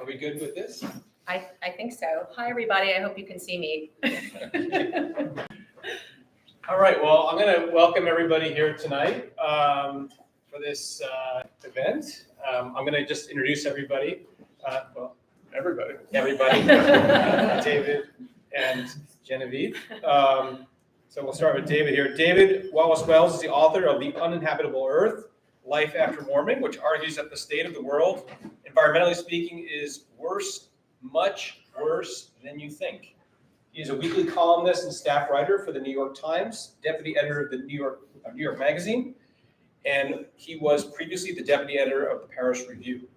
Are we good with this? I think so. Hi, everybody. I hope you can see me. All right. Well, I'm going to welcome everybody here tonight for this event. I'm going to just introduce everybody. Everybody, David and Genevieve. So we'll start with David here. David Wallace-Wells is the author of The Uninhabitable Earth, Life After Warming, which argues that the state of the world, environmentally speaking, is worse, much worse than you think. He is a weekly columnist and staff writer for the New York Times, deputy editor of the New York Magazine, and he was previously the deputy editor of the Paris Review.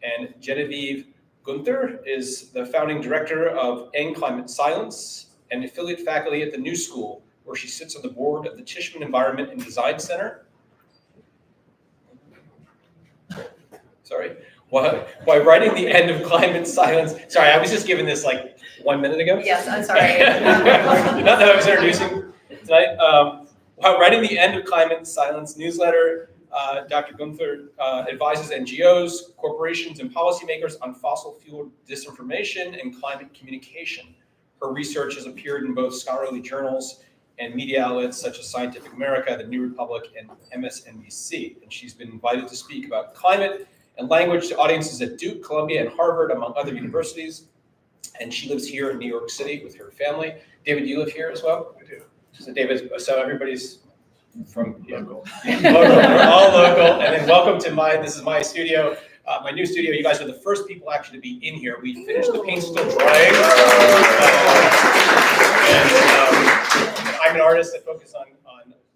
And Genevieve Guenther is the founding director of End Climate Silence and affiliate faculty at the New School, where she sits on the board of the Tishman Environment and Design Center. Sorry. While writing The End of Climate Silence, sorry, I was just given this like 1 minute ago. Yes, I'm sorry. Not that I was introducing tonight. While writing The End of Climate Silence newsletter, Dr. Guenther advises NGOs, corporations, and policymakers on fossil fuel disinformation and climate communication. Her research has appeared in both scholarly journals and media outlets such as Scientific America, The New Republic, and MSNBC. And she's been invited to speak about climate and language to audiences at Duke, Columbia, and Harvard, among other universities. And she lives here in New York City with her family. David, you live here as well? I do. So David, so everybody's from local. We're all local. And then welcome to this is my studio, my new studio. You guys are the first people actually to be in here. We finished the paint still drying. And I'm an artist that focuses on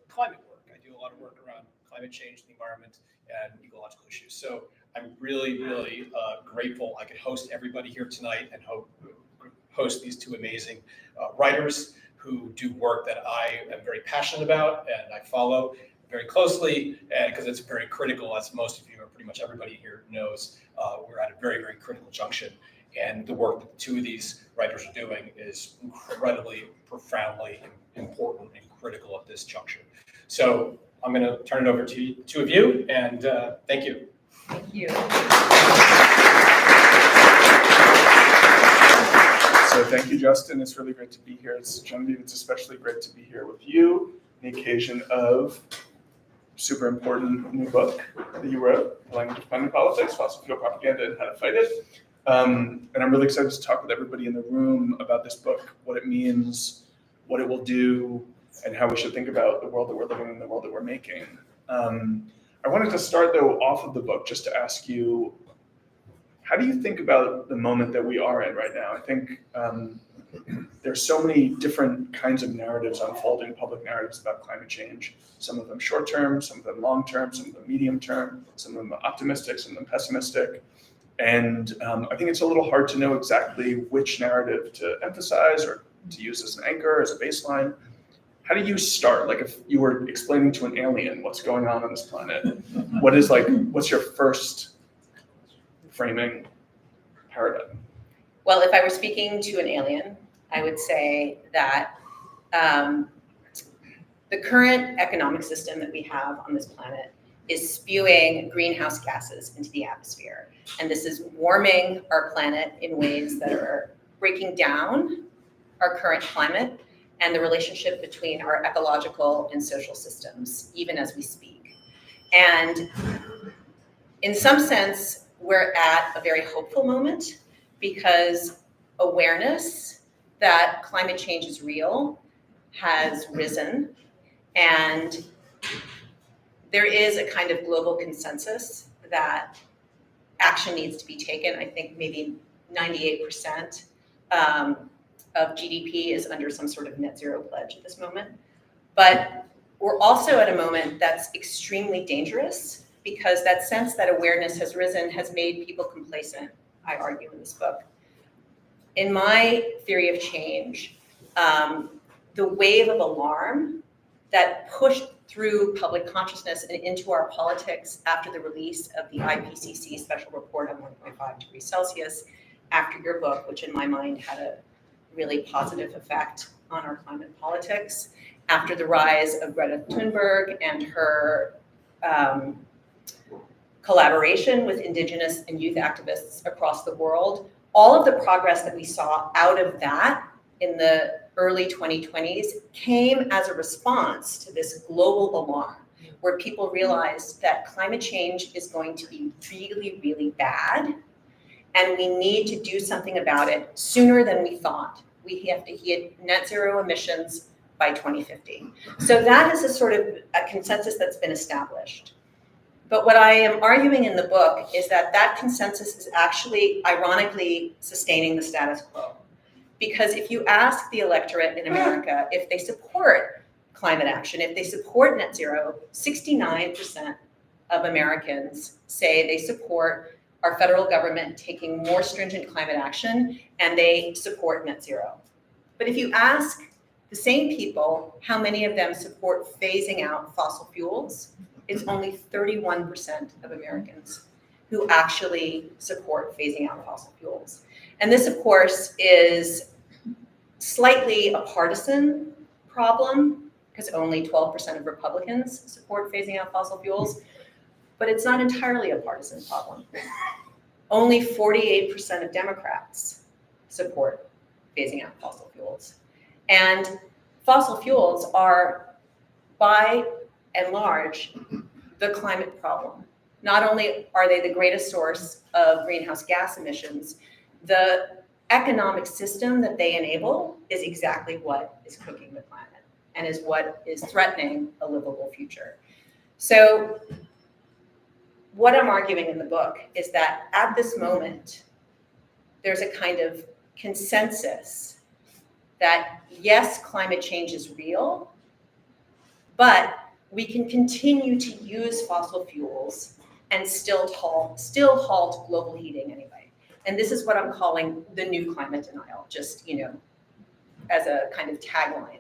climate work. I do a lot of work around climate change, the environment, and ecological issues. So I'm really, really grateful I could host everybody here tonight and host these two amazing writers who do work that I am very passionate about and I follow very closely, and because it's very critical, as most of you, or pretty much everybody here knows, we're at a very, very critical junction. And the work that the two of these writers are doing is incredibly, profoundly important and critical at this juncture. So I'm going to turn it over to two of you, and thank you. Thank you. So thank you, Justin. It's really great to be here. Genevieve, it's especially great to be here with you on the occasion of a super important new book that you wrote, The Language of Climate Politics, Fossil Fuel Propaganda and How to Fight It. And I'm really excited to talk with everybody in the room about this book, what it means, what it will do, and how we should think about the world that we're living in, the world that we're making. I wanted to start, though, off of the book just to ask you, how do you think about the moment that we are in right now? I think there's so many different kinds of narratives unfolding, public narratives about climate change. Some of them short-term, some of them long-term, some of them medium-term, some of them optimistic, some of them pessimistic. And I think it's a little hard to know exactly which narrative to emphasize or to use as an anchor, as a baseline. How do you start? Like if you were explaining to an alien what's going on this planet, what's your first framing paradigm? Well, if I were speaking to an alien, I would say that the current economic system that we have on this planet is spewing greenhouse gases into the atmosphere. And this is warming our planet in ways that are breaking down our current climate and the relationship between our ecological and social systems, even as we speak. And in some sense, we're at a very hopeful moment because awareness that climate change is real has risen, and there is a kind of global consensus that action needs to be taken. I think maybe 98% of GDP is under some sort of net zero pledge at this moment. But we're also at a moment that's extremely dangerous because that sense that awareness has risen has made people complacent, I argue in this book. In my theory of change, the wave of alarm that pushed through public consciousness and into our politics after the release of the IPCC special report on 1.5 degrees Celsius, after your book, which in my mind had a really positive effect on our climate politics, after the rise of Greta Thunberg and her collaboration with indigenous and youth activists across the world. All of the progress that we saw out of that in the early 2020s came as a response to this global alarm, where people realized that climate change is going to be really, really bad, and we need to do something about it sooner than we thought. We have to hit net zero emissions by 2050. So that is a sort of a consensus that's been established. But what I am arguing in the book is that that consensus is actually, ironically, sustaining the status quo. Because if you ask the electorate in America if they support climate action, if they support net zero, 69% of Americans say they support our federal government taking more stringent climate action, and they support net zero. But if you ask the same people how many of them support phasing out fossil fuels, it's only 31% of Americans who actually support phasing out fossil fuels. And this, of course, is slightly a partisan problem, because only 12% of Republicans support phasing out fossil fuels, but it's not entirely a partisan problem. Only 48% of Democrats support phasing out fossil fuels. And fossil fuels are, by and large, the climate problem. Not only are they the greatest source of greenhouse gas emissions, the economic system that they enable is exactly what is cooking the planet and is what is threatening a livable future. So what I'm arguing in the book is that at this moment, there's a kind of consensus that yes, climate change is real, but we can continue to use fossil fuels and still halt global heating anyway. And this is what I'm calling the new climate denial, just, as a kind of tagline,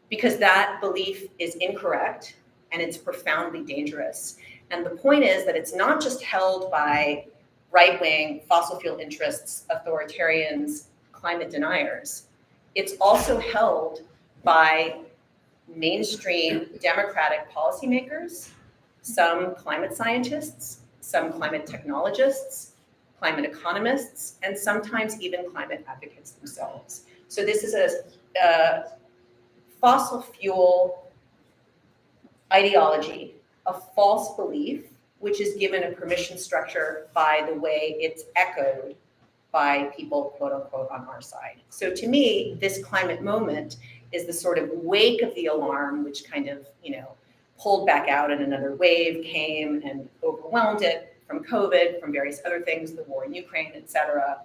because that belief is incorrect and it's profoundly dangerous. And the point is that it's not just held by right-wing fossil fuel interests, authoritarians, climate deniers. It's also held by mainstream democratic policymakers, some climate scientists, some climate technologists, climate economists, and sometimes even climate advocates themselves. So this is a fossil fuel ideology, a false belief, which is given a permission structure by the way it's echoed by people, quote unquote, on our side. So to me, this climate moment is the sort of wake of the alarm, which kind of, pulled back out, and another wave came and overwhelmed it from COVID, from various other things, the war in Ukraine, et cetera.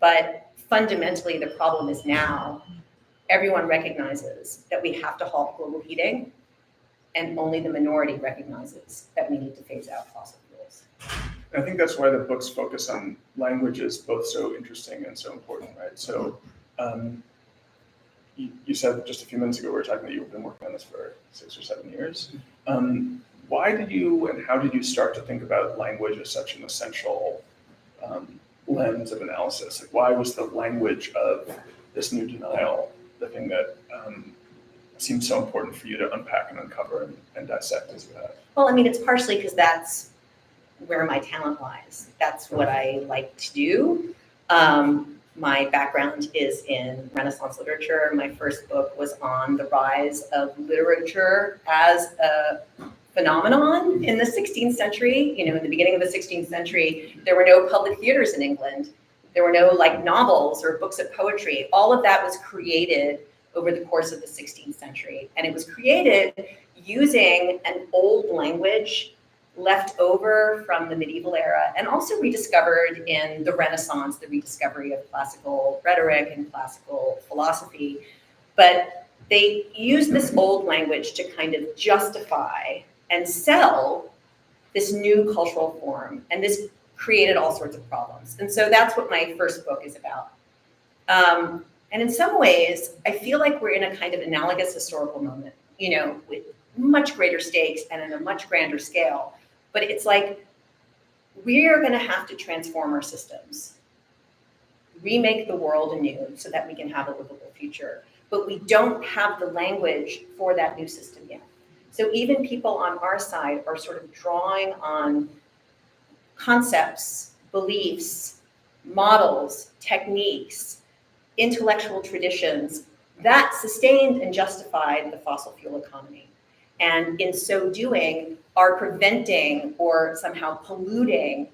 But fundamentally, the problem is now everyone recognizes that we have to halt global heating, and only the minority recognizes that we need to phase out fossil fuels. I think that's why the book's focus on language is both so interesting and so important, right? So you said just a few minutes ago, we were talking that you've been working on this for 6 or 7 years. Why did you and how did you start to think about language as such an essential lens of analysis? Like, why was the language of this new denial the thing that seemed so important for you to unpack and uncover and dissect as you have? Well, it's partially because that's where my talent lies. That's what I like to do. My background is in Renaissance literature. My first book was on the rise of literature as a phenomenon in the 16th century. In the beginning of the 16th century, there were no public theaters in England. There were no novels or books of poetry. All of that was created over the course of the 16th century. And it was created using an old language left over from the medieval era, and also rediscovered in the Renaissance, the rediscovery of classical rhetoric and classical philosophy. But they used this old language to kind of justify and sell this new cultural form. And this created all sorts of problems. And so that's what my first book is about. And in some ways, I feel like we're in a kind of analogous historical moment, with much greater stakes and in a much grander scale. But it's like, we are going to have to transform our systems, remake the world anew so that we can have a livable future. But we don't have the language for that new system yet. So even people on our side are sort of drawing on concepts, beliefs, models, techniques, intellectual traditions that sustained and justified the fossil fuel economy. And in so doing, are preventing or somehow polluting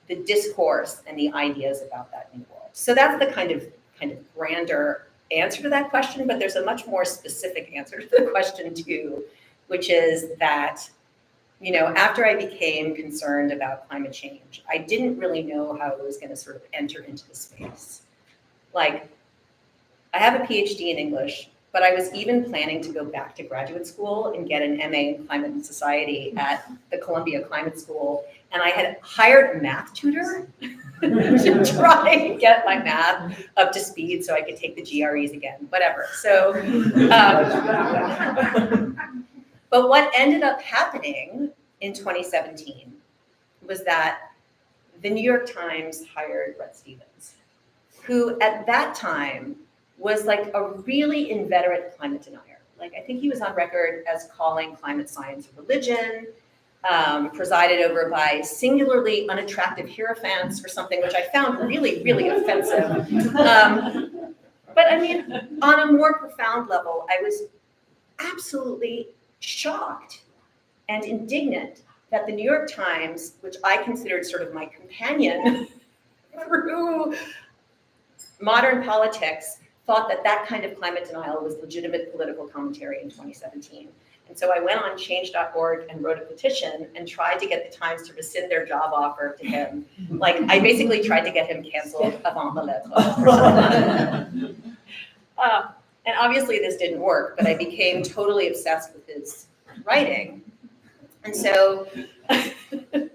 the discourse and the ideas about that new world. So that's the kind of grander answer to that question, but there's a much more specific answer to the question too, which is that, you know, after I became concerned about climate change, I didn't really know how I was going to sort of enter into the space. Like, I have a PhD in English, but I was even planning to go back to graduate school and get an MA in climate and society at the Columbia Climate School. And I had hired a math tutor to try and get my math up to speed so I could take the GREs again, whatever. So, but what ended up happening in 2017 was that the New York Times hired Bret Stephens, who at that time was like a really inveterate climate denier. Like, I think he was on record as calling climate science a religion, presided over by singularly unattractive hierophants or something, which I found really, really offensive. But I mean, on a more profound level, I was absolutely shocked and indignant that the New York Times, which I considered sort of my companion through modern politics, thought that that kind of climate denial was legitimate political commentary in 2017. And so I went on change.org and wrote a petition and tried to get the Times to rescind their job offer to him. Like, I basically tried to get him canceled avant la lettre. And obviously this didn't work, but I became totally obsessed with his writing. And so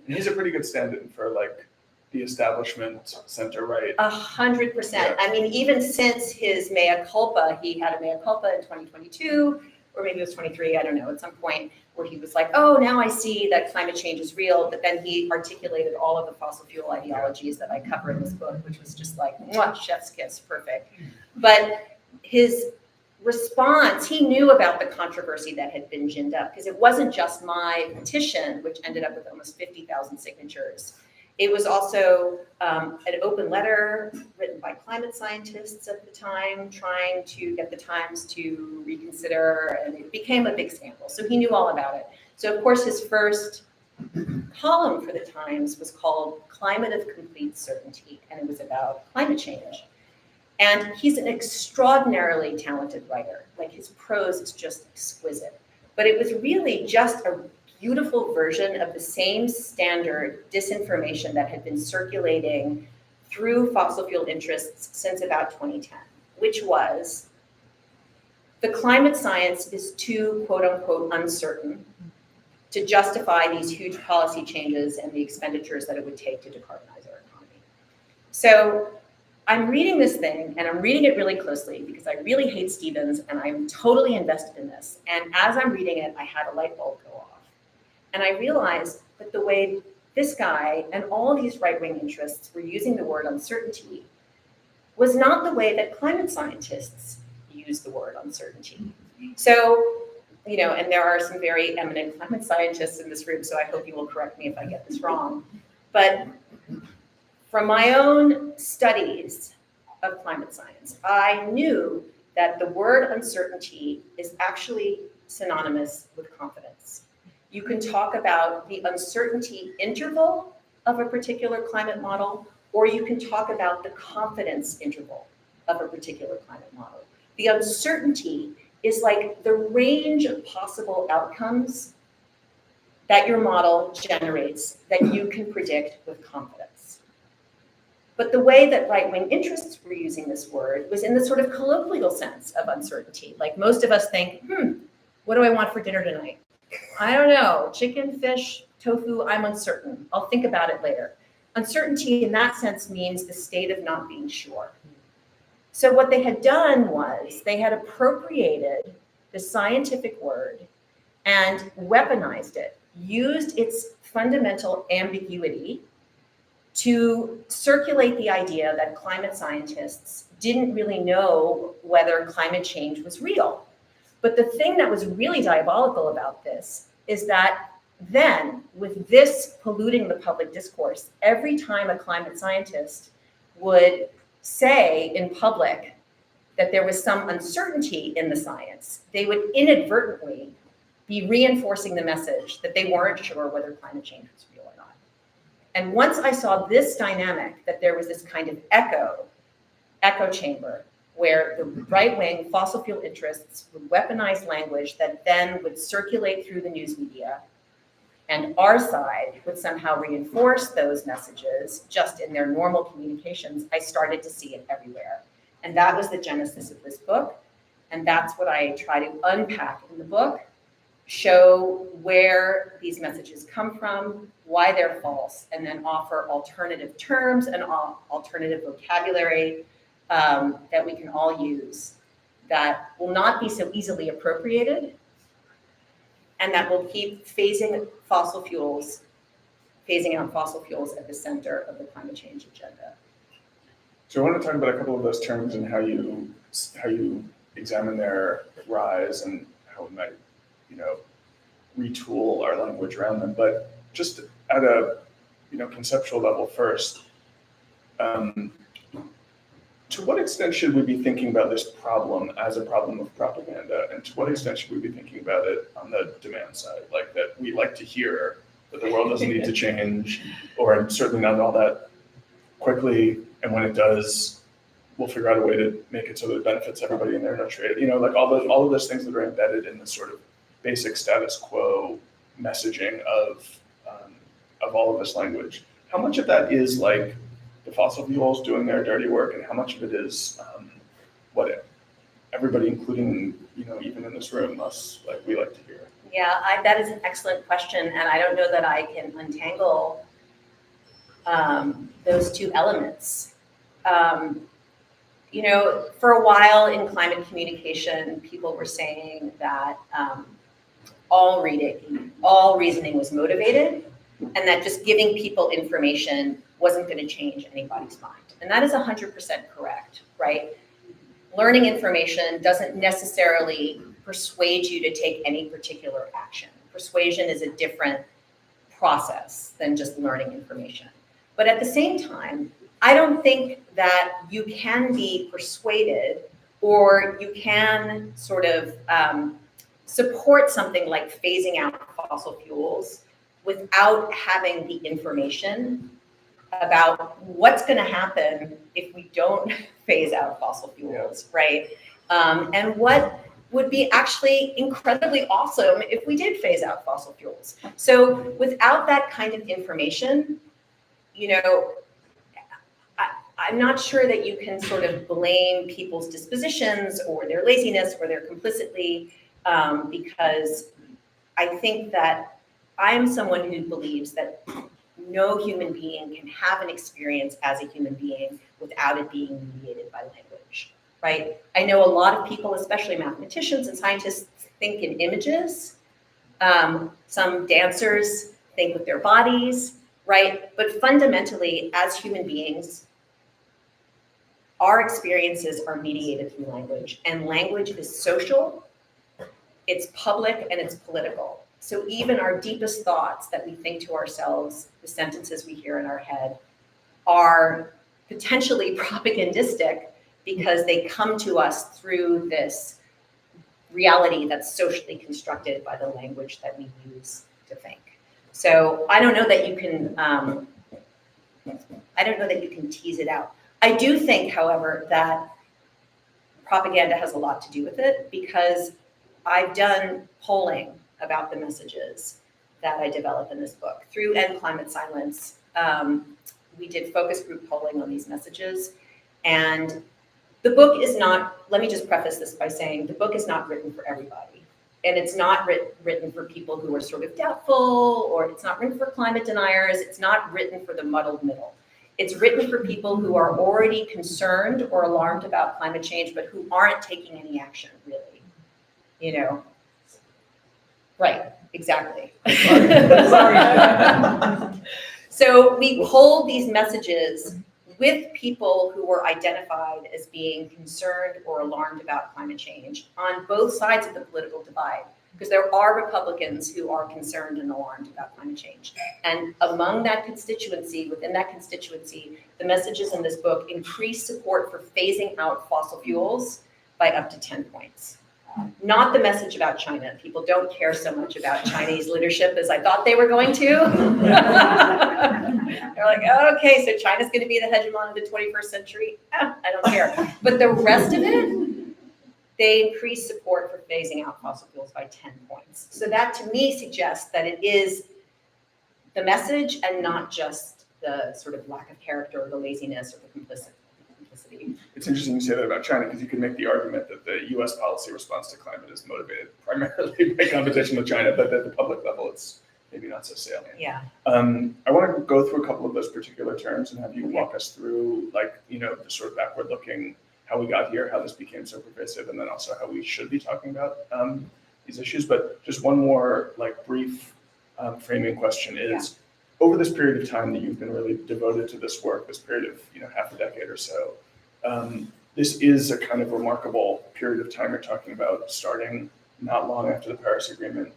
He's a pretty good stand-in for like the establishment center right. 100%. I mean, even since his mea culpa, he had a mea culpa in 2022, or maybe it was 23, I don't know, at some point where he was like, oh, now I see that climate change is real. But then he articulated all of the fossil fuel ideologies that I cover in this book, which was just like, mwah, chef's kiss, perfect. But his response, he knew about the controversy that had been ginned up, because it wasn't just my petition, which ended up with almost 50,000 signatures. It was also an open letter written by climate scientists at the time, trying to get the Times to reconsider, and it became a big scandal. So he knew all about it. So of course, his first column for the Times was called Climate of Complete Certainty, and it was about climate change. And he's an extraordinarily talented writer. Like, his prose is just exquisite. But it was really just a beautiful version of the same standard disinformation that had been circulating through fossil fuel interests since about 2010, which was the climate science is too, quote unquote, uncertain to justify these huge policy changes and the expenditures that it would take to decarbonize our economy. So I'm reading this thing, and I'm reading it really closely because I really hate Stephens and I'm totally invested in this. And as I'm reading it, I had a light bulb go off. And I realized that the way this guy and all these right-wing interests were using the word uncertainty was not the way that climate scientists use the word uncertainty. So, you know, and there are some very eminent climate scientists in this room, so I hope you will correct me if I get this wrong. But from my own studies of climate science, I knew that the word uncertainty is actually synonymous with confidence. You can talk about the uncertainty interval of a particular climate model, or you can talk about the confidence interval of a particular climate model. The uncertainty is like the range of possible outcomes that your model generates that you can predict with confidence. But the way that right-wing interests were using this word was in the sort of colloquial sense of uncertainty. Like, most of us think, what do I want for dinner tonight? I don't know, chicken, fish, tofu, I'm uncertain. I'll think about it later. Uncertainty in that sense means the state of not being sure. So what they had done was they had appropriated the scientific word and weaponized it, used its fundamental ambiguity to circulate the idea that climate scientists didn't really know whether climate change was real. But the thing that was really diabolical about this is that then, with this polluting the public discourse, every time a climate scientist would say in public that there was some uncertainty in the science, they would inadvertently be reinforcing the message that they weren't sure whether climate change was real or not. And once I saw this dynamic, that there was this kind of echo chamber, where the right-wing fossil fuel interests would weaponize language that then would circulate through the news media, and our side would somehow reinforce those messages just in their normal communications, I started to see it everywhere. And that was the genesis of this book. And that's what I try to unpack in the book, show where these messages come from, why they're false, and then offer alternative terms and alternative vocabulary that we can all use that will not be so easily appropriated, and that will keep phasing out fossil fuels at the center of the climate change agenda. So I want to talk about a couple of those terms and how you examine their rise and how we might, retool our language around them. But just at a, conceptual level first, to what extent should we be thinking about this problem as a problem of propaganda? And to what extent should we be thinking about it on the demand side? Like that we like to hear that the world doesn't need to change, or certainly not all that quickly. And when it does, we'll figure out a way to make it so that it benefits everybody in there, no trade. Like all of those things that are embedded in the sort of basic status quo messaging of all of this language. How much of that is like the fossil fuels doing their dirty work, and how much of it is what everybody, including even in this room, us, we like to hear? Yeah, that is an excellent question, and I don't know that I can untangle those two elements. For a while in climate communication, people were saying that all reasoning was motivated, and that just giving people information wasn't going to change anybody's mind. And that is 100% correct, right? Learning information doesn't necessarily persuade you to take any particular action. Persuasion is a different process than just learning information. But at the same time, I don't think that you can be persuaded, or you can sort of support something like phasing out fossil fuels without having the information about what's going to happen if we don't phase out fossil fuels, right? And what would be actually incredibly awesome if we did phase out fossil fuels. So without that kind of information, I'm not sure that you can sort of blame people's dispositions or their laziness or their complicity, because I think that I'm someone who believes that no human being can have an experience as a human being without it being mediated by language, right? I know a lot of people, especially mathematicians and scientists, think in images. Some dancers think with their bodies, right? But fundamentally, as human beings, our experiences are mediated through language, and language is social, it's public, and it's political. So even our deepest thoughts that we think to ourselves, the sentences we hear in our head, are potentially propagandistic because they come to us through this reality that's socially constructed by the language that we use to think. So I don't know that you can tease it out. I do think, however, that propaganda has a lot to do with it, because I've done polling about the messages that I develop in this book through End Climate Silence. We did focus group polling on these messages, and the book is not, let me just preface this by saying, the book is not written for everybody. And it's not written for people who are sort of doubtful, or it's not written for climate deniers. It's not written for the muddled middle. It's written for people who are already concerned or alarmed about climate change, but who aren't taking any action, really. Right, exactly. So we polled these messages with people who were identified as being concerned or alarmed about climate change on both sides of the political divide. because there are Republicans who are concerned and alarmed about climate change. And among that constituency, within that constituency, the messages in this book increase support for phasing out fossil fuels by up to 10 points. Not the message about China. People don't care so much about Chinese leadership as I thought they were going to. They're like, oh, okay, so China's going to be the hegemon of the 21st century. I don't care. But the rest of it, they increase support for phasing out fossil fuels by 10 points. So that to me suggests that it is the message and not just the sort of lack of character or the laziness or the complicity. It's interesting you say that about China, because you could make the argument that the US policy response to climate is motivated primarily by competition with China, but at the public level, it's maybe not so salient. Yeah. I want to go through a couple of those particular terms and have you walk us through, like, the sort of backward looking, how we got here, how this became so pervasive, and then also how we should be talking about these issues. But just one more brief framing question is, over this period of time that you've been really devoted to this work, this period of half a decade or so, this is a kind of remarkable period of time you're talking about, starting not long after the Paris Agreement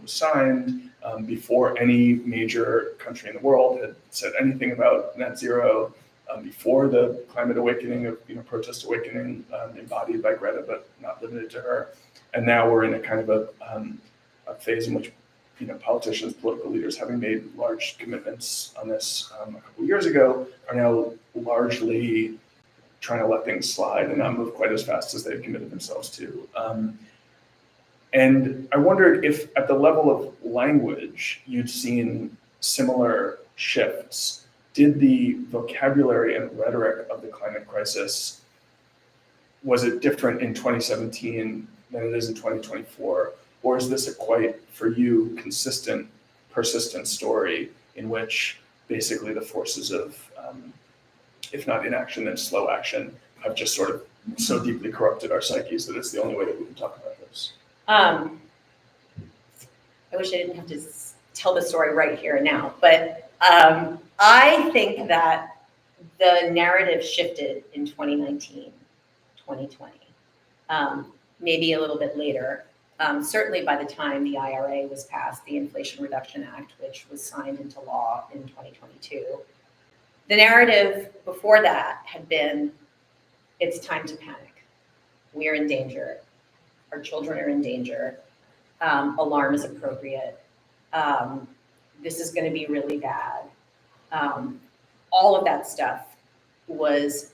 was signed, before any major country in the world had said anything about net zero, before the climate awakening of protest awakening embodied by Greta, but not limited to her. And now we're in a kind of a phase in which politicians, political leaders, having made large commitments on this a couple of years ago, are now largely trying to let things slide and not move quite as fast as they've committed themselves to. And I wondered if at the level of language, you'd seen similar shifts. Did the vocabulary and rhetoric of the climate crisis, was it different in 2017 than it is in 2024? Or is this a quite, for you, consistent, persistent story in which basically the forces of, if not inaction, then slow action, have just sort of so deeply corrupted our psyches that it's the only way that we can talk about this? I wish I didn't have to tell the story right here and now, but I think that the narrative shifted in 2019, 2020, maybe a little bit later. Certainly by the time the IRA was passed, the Inflation Reduction Act, which was signed into law in 2022. The narrative before that had been, it's time to panic. We're in danger. Our children are in danger. Alarm is appropriate. This is going to be really bad. All of that stuff was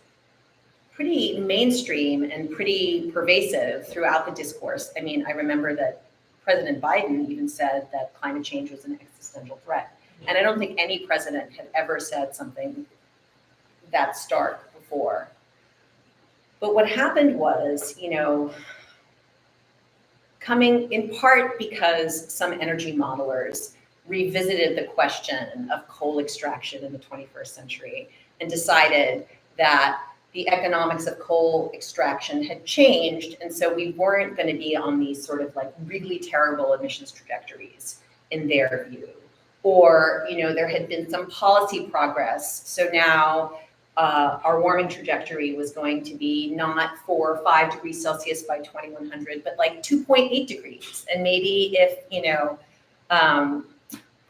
pretty mainstream and pretty pervasive throughout the discourse. I mean, I remember that President Biden even said that climate change was an existential threat. And I don't think any president had ever said something that stark before. But what happened was, coming in part because some energy modelers revisited the question of coal extraction in the 21st century and decided that the economics of coal extraction had changed, and so we weren't going to be on these sort of really terrible emissions trajectories in their view. Or, there had been some policy progress, so now our warming trajectory was going to be not 4 or 5 degrees Celsius by 2100, but 2.8 degrees. And maybe if,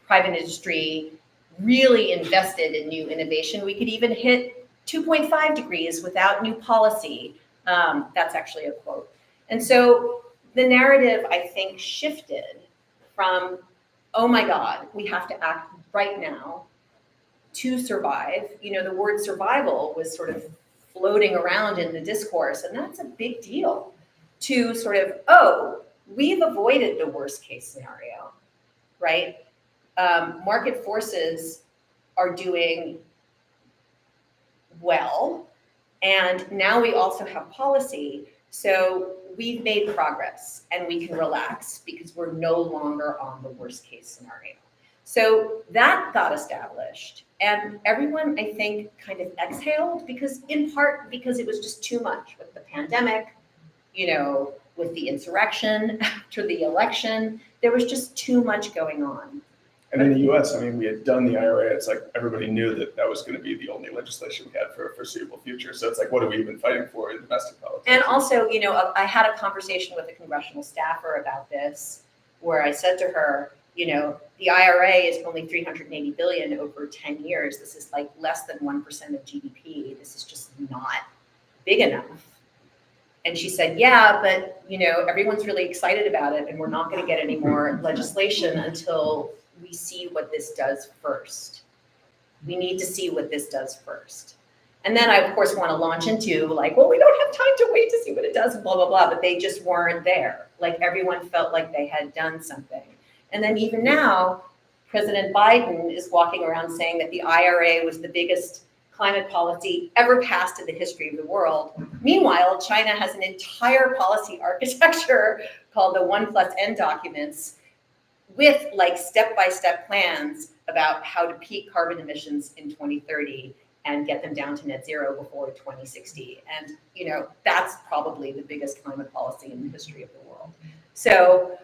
private industry really invested in new innovation, we could even hit 2.5 degrees without new policy. That's actually a quote. And so the narrative, I think, shifted from, oh my God, we have to act right now to survive. The word survival was sort of floating around in the discourse, and that's a big deal, to sort of, oh, we've avoided the worst case scenario, right? Market forces are doing well, and now we also have policy, so we've made progress and we can relax because we're no longer on the worst case scenario. So that got established, and everyone, I think, kind of exhaled, because in part because it was just too much with the pandemic, with the insurrection after the election. There was just too much going on. And in the US, we had done the IRA. It's like everybody knew that was going to be the only legislation we had for a foreseeable future. So it's like, what are we even fighting for in domestic politics? And also, I had a conversation with a congressional staffer about this, where I said to her, you know, the IRA is only 380 billion over 10 years. This is like less than 1% of GDP. This is just not big enough. And she said, yeah, but you know, everyone's really excited about it, and we're not going to get any more legislation until we see what this does first. We need to see what this does first. And then I, of course, want to launch into like, well, we don't have time to wait to see what it does, blah, blah, blah. But they just weren't there. Like everyone felt like they had done something. And then even now, President Biden is walking around saying that the IRA was the biggest climate policy ever passed in the history of the world. Meanwhile, China has an entire policy architecture called the 1+N documents with like step-by-step plans about how to peak carbon emissions in 2030 and get them down to net zero before 2060. And you know, that's probably the biggest climate policy in the history of the world. So,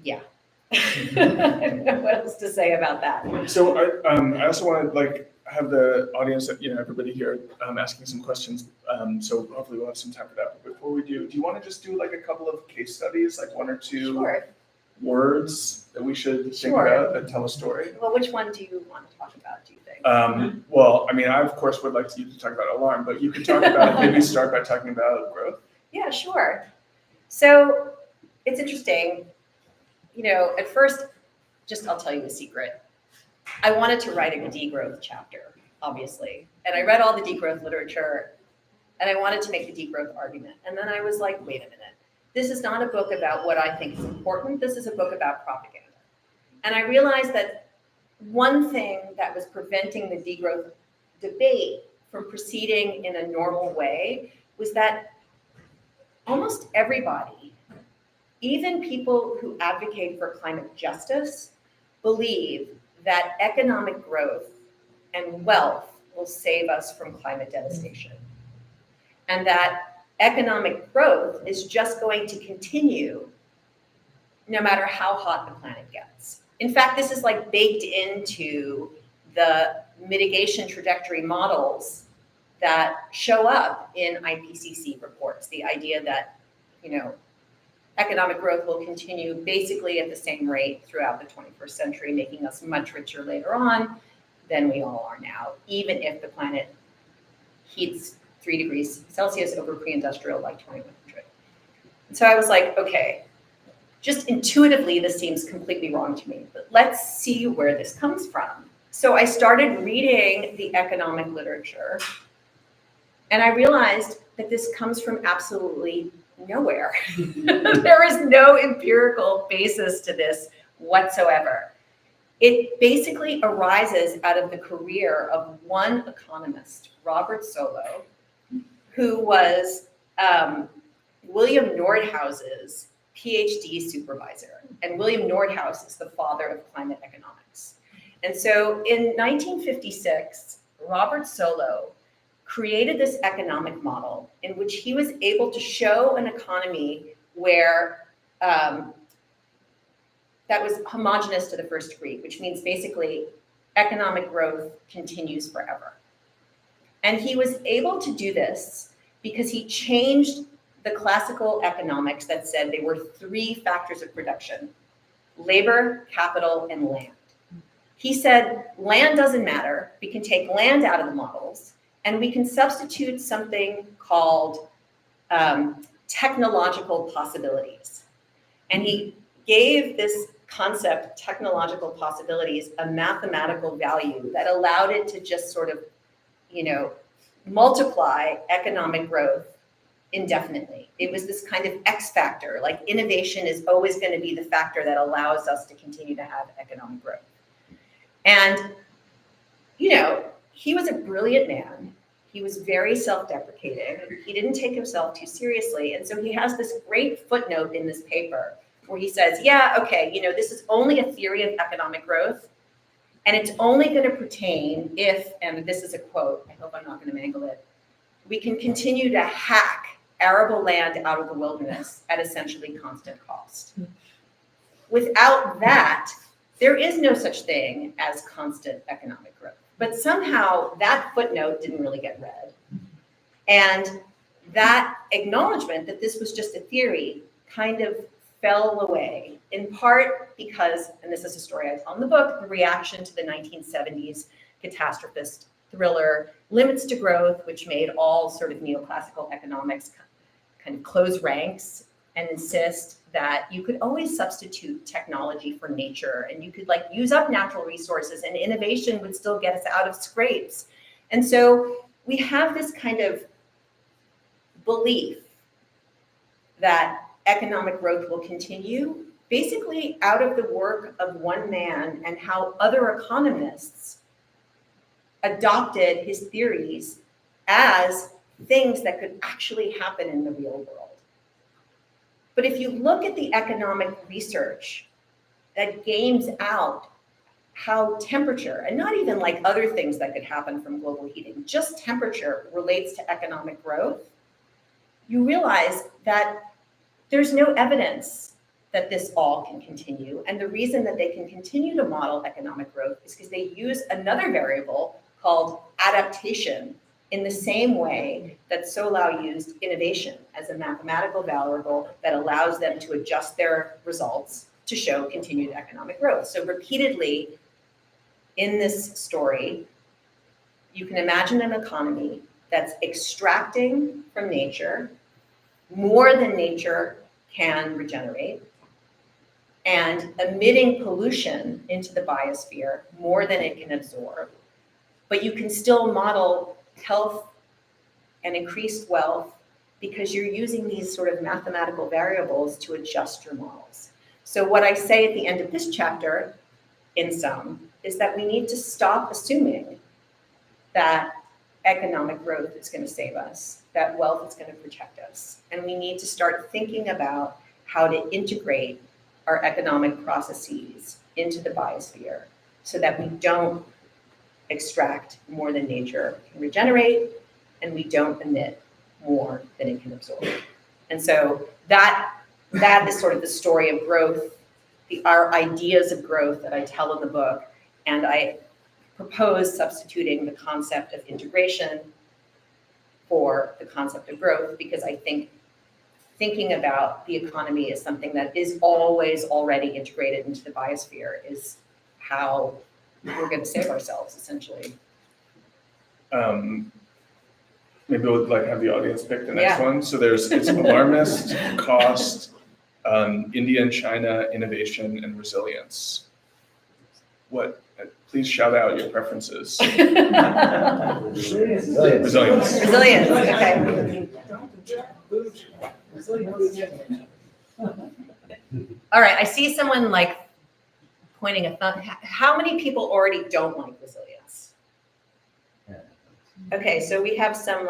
yeah. I don't know what else to say about that. So I also want to like have the audience, you know, everybody here asking some questions. So hopefully we'll have some time for that. But before we do you want to just do like a couple of case studies, like one or two Sure. words that we should think Sure. about that tell a story? Well, which one do you want to talk about, do you think? Well, I mean, I of course would like you to talk about alarm, but you could talk about, maybe start by talking about growth. Yeah, sure. So it's interesting. You know, at first, I'll tell you a secret. I wanted to write a degrowth chapter, obviously. And I read all the degrowth literature, and I wanted to make the degrowth argument. And then I was like, wait a minute. This is not a book about what I think is important. This is a book about propaganda. And I realized that one thing that was preventing the degrowth debate from proceeding in a normal way was that almost everybody, even people who advocate for climate justice, believe that economic growth and wealth will save us from climate devastation. And that economic growth is just going to continue no matter how hot the planet gets. In fact, this is like baked into the mitigation trajectory models that show up in IPCC reports. The idea that, you know, economic growth will continue basically at the same rate throughout the 21st century, making us much richer later on than we all are now, even if the planet heats 3 degrees Celsius over pre-industrial like 2100. And so I was like, okay, just intuitively, this seems completely wrong to me, but let's see where this comes from. So I started reading the economic literature, and I realized that this comes from absolutely nowhere. There is no empirical basis to this whatsoever. It basically arises out of the career of one economist, Robert Solow, who was William Nordhaus's PhD supervisor. And William Nordhaus is the father of climate economics. And so in 1956, Robert Solow created this economic model in which he was able to show an economy where that was homogeneous to the first degree, which means basically economic growth continues forever. And he was able to do this because he changed the classical economics that said there were 3 factors of production: labor, capital, and land. He said, land doesn't matter. We can take land out of the models, and we can substitute something called technological possibilities. And he gave this concept, technological possibilities, a mathematical value that allowed it to just sort of, you know, multiply economic growth indefinitely. It was this kind of X factor, like innovation is always going to be the factor that allows us to continue to have economic growth. And, you know, he was a brilliant man. He was very self-deprecating. He didn't take himself too seriously. And so he has this great footnote in this paper where he says, yeah, okay, you know, this is only a theory of economic growth, and it's only going to pertain if, and this is a quote, I hope I'm not going to mangle it, we can continue to hack arable land out of the wilderness at essentially constant cost. Without that, there is no such thing as constant economic growth. But somehow that footnote didn't really get read. And that acknowledgement that this was just a theory kind of fell away, in part because, and this is a story I tell in the book, the reaction to the 1970s catastrophist thriller Limits to Growth, which made all sort of neoclassical economics kind of close ranks and insist that you could always substitute technology for nature, and you could like use up natural resources and innovation would still get us out of scrapes. And so we have this kind of belief that economic growth will continue basically out of the work of one man and how other economists adopted his theories as things that could actually happen in the real world. But if you look at the economic research that games out how temperature, and not even like other things that could happen from global heating, just temperature relates to economic growth, you realize that there's no evidence that this all can continue. And the reason that they can continue to model economic growth is because they use another variable called adaptation in the same way that Solau used innovation as a mathematical variable that allows them to adjust their results to show continued economic growth. So repeatedly in this story, you can imagine an economy that's extracting from nature more than nature can regenerate, and emitting pollution into the biosphere more than it can absorb. But you can still model health and increased wealth because you're using these sort of mathematical variables to adjust your models. So what I say at the end of this chapter, in sum, is that we need to stop assuming that economic growth is going to save us, that wealth is going to protect us. And we need to start thinking about how to integrate our economic processes into the biosphere so that we don't extract more than nature can regenerate and we don't emit more than it can absorb. And so that is sort of the story of growth, our ideas of growth that I tell in the book. And I propose substituting the concept of integration for the concept of growth, because I think thinking about the economy as something that is always already integrated into the biosphere is how we're going to save ourselves, essentially. Maybe we'll like have the audience pick the next Yeah. one. So it's alarmist, cost, India and China, innovation, and resilience. Please shout out your preferences. Resilience. Resilience, okay. All right, I see someone like pointing a thumb. How many people already don't like resilience? Okay, so we have some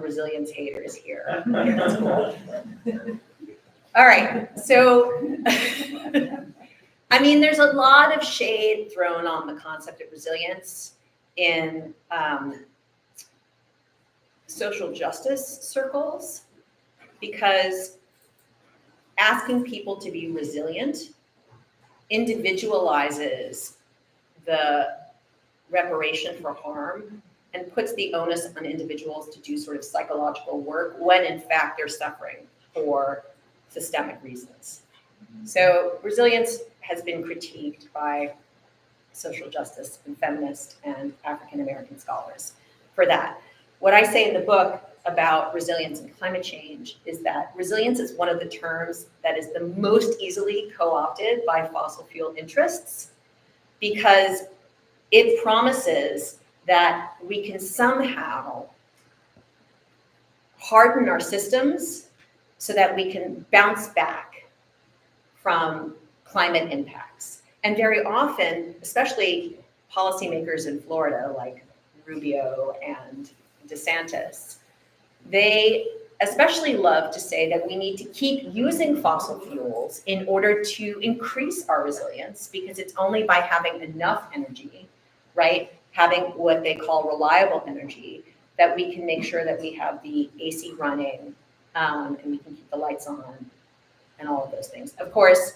resilience haters here. Okay, that's cool. All right, so I mean, there's a lot of shade thrown on the concept of resilience in social justice circles, because asking people to be resilient individualizes the reparation for harm and puts the onus on individuals to do sort of psychological work when in fact they're suffering for systemic reasons. So resilience has been critiqued by social justice and feminist and African American scholars for that. What I say in the book about resilience and climate change is that resilience is one of the terms that is the most easily co-opted by fossil fuel interests, because it promises that we can somehow harden our systems so that we can bounce back from climate impacts. And very often, especially policymakers in Florida like Rubio and DeSantis, they especially love to say that we need to keep using fossil fuels in order to increase our resilience, because it's only by having enough energy, right, having what they call reliable energy, that we can make sure that we have the AC running and we can keep the lights on and all of those things. Of course,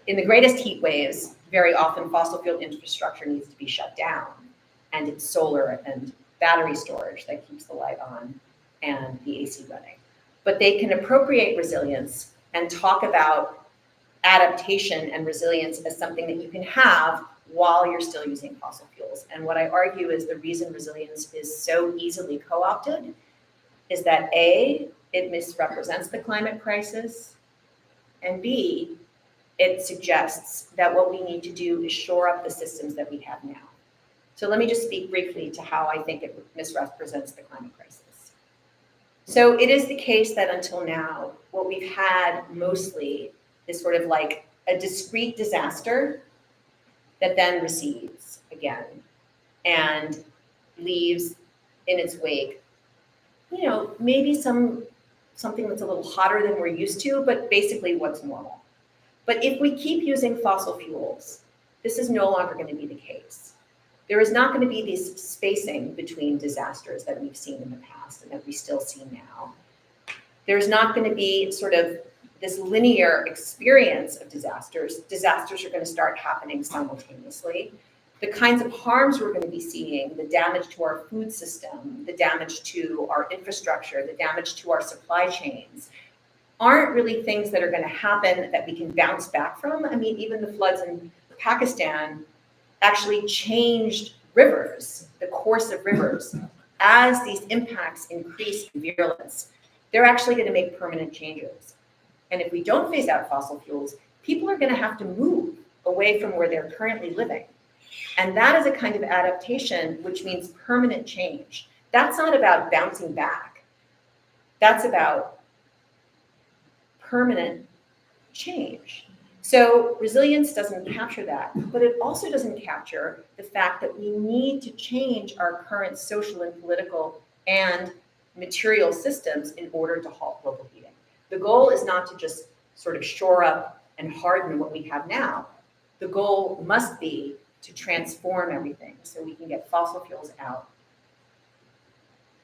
in the greatest heat waves, very often fossil fuel infrastructure needs to be shut down, and it's solar and battery storage that keeps the light on and the AC running. But they can appropriate resilience and talk about adaptation and resilience as something that you can have while you're still using fossil fuels. And what I argue is the reason resilience is so easily co-opted is that A, it misrepresents the climate crisis, and B, it suggests that what we need to do is shore up the systems that we have now. So let me just speak briefly to how I think it misrepresents the climate crisis. So it is the case that until now, what we've had mostly is sort of like a discrete disaster that then recedes again and leaves in its wake, you know, maybe something that's a little hotter than we're used to, but basically what's normal. But if we keep using fossil fuels, this is no longer going to be the case. There is not going to be this spacing between disasters that we've seen in the past and that we still see now. There's not going to be sort of this linear experience of disasters. Disasters are going to start happening simultaneously. The kinds of harms we're going to be seeing, the damage to our food system, the damage to our infrastructure, the damage to our supply chains, aren't really things that are going to happen that we can bounce back from. I mean, even the floods in Pakistan actually changed rivers, the course of rivers. As these impacts increase in virulence, they're actually going to make permanent changes. And if we don't phase out fossil fuels, people are going to have to move away from where they're currently living. And that is a kind of adaptation, which means permanent change. That's not about bouncing back. That's about permanent change. So resilience doesn't capture that, but it also doesn't capture the fact that we need to change our current social and political and material systems in order to halt global heating. The goal is not to just sort of shore up and harden what we have now. The goal must be to transform everything so we can get fossil fuels out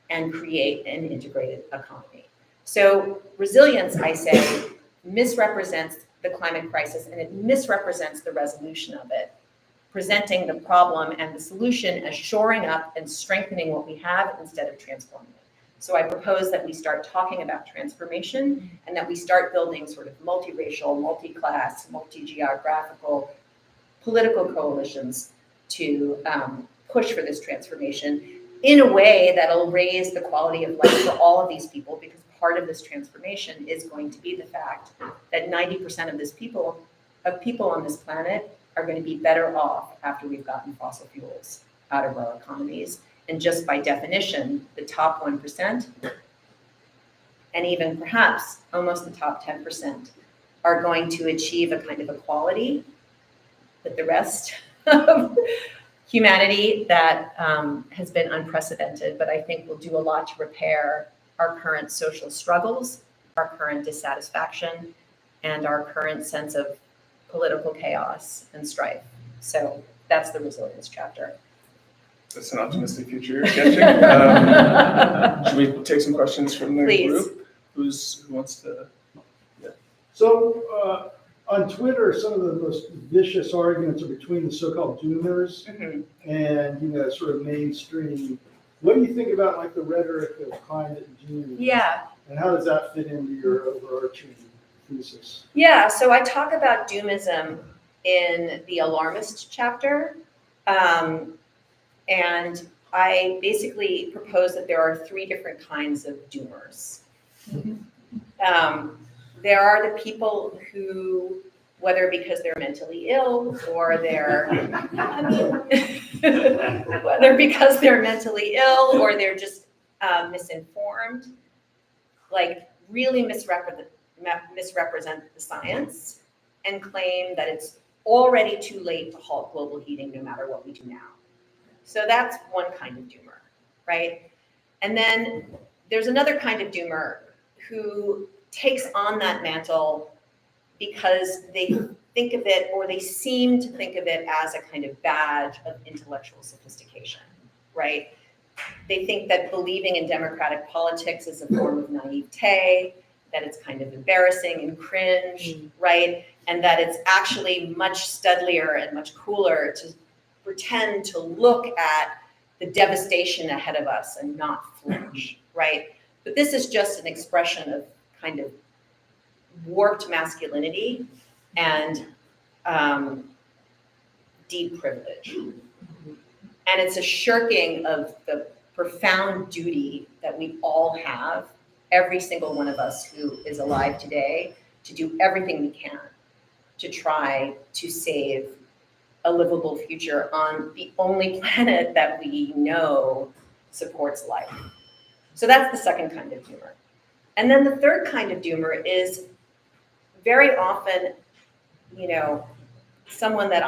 and create an integrated economy. So resilience, I say, misrepresents the climate crisis, and it misrepresents the resolution of it, presenting the problem and the solution as shoring up and strengthening what we have instead of transforming it. So I propose that we start talking about transformation and that we start building sort of multiracial, multi-class, multi-geographical political coalitions to push for this transformation in a way that'll raise the quality of life for all of these people, because part of this transformation is going to be the fact that 90% of people on this planet are going to be better off after we've gotten fossil fuels out of our economies. And just by definition, the top 1%, and even perhaps almost the top 10%, are going to achieve a kind of equality with the rest of humanity that has been unprecedented, but I think will do a lot to repair our current social struggles, our current dissatisfaction, and our current sense of political chaos and strife. So that's the resilience chapter. That's an optimistic future you're sketching. Should we take some questions from the Please. group? Who wants to? So on Twitter, some of the most vicious arguments are between the so-called doomers and, you know, sort of mainstream. What do you think about like the rhetoric of climate and doom? Yeah. And how does that fit into your overarching thesis? Yeah, so I talk about doomism in the alarmist chapter. And I basically propose that there are 3 different kinds of doomers. There are the people who, whether because they're mentally ill or they're, whether because they're mentally ill or they're just misinformed, like really misrepresent the science and claim that it's already too late to halt global heating no matter what we do now. So that's one kind of doomer, right? And then there's another kind of doomer who takes on that mantle because they think of it, or they seem to think of it, as a kind of badge of intellectual sophistication, right? They think that believing in democratic politics is a form of naivete, that it's kind of embarrassing and cringe, right? And that it's actually much studlier and much cooler to pretend to look at the devastation ahead of us and not flinch, right? But this is just an expression of kind of warped masculinity and deep privilege. And it's a shirking of the profound duty that we all have, every single one of us who is alive today, to do everything we can to try to save a livable future on the only planet that we know supports life. So that's the second kind of doomer. And then the third kind of doomer is very often, someone that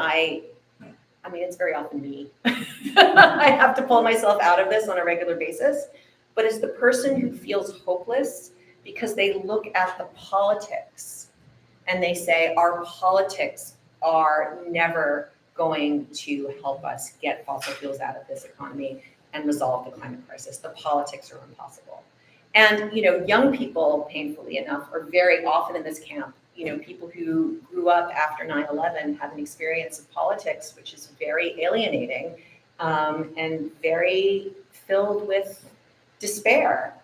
it's very often me. I have to pull myself out of this on a regular basis, but it's the person who feels hopeless because they look at the politics and they say, our politics are never going to help us get fossil fuels out of this economy and resolve the climate crisis. The politics are impossible. And, young people, painfully enough, are very often in this camp. People who grew up after 9/11 have an experience of politics, which is very alienating and very filled with despair.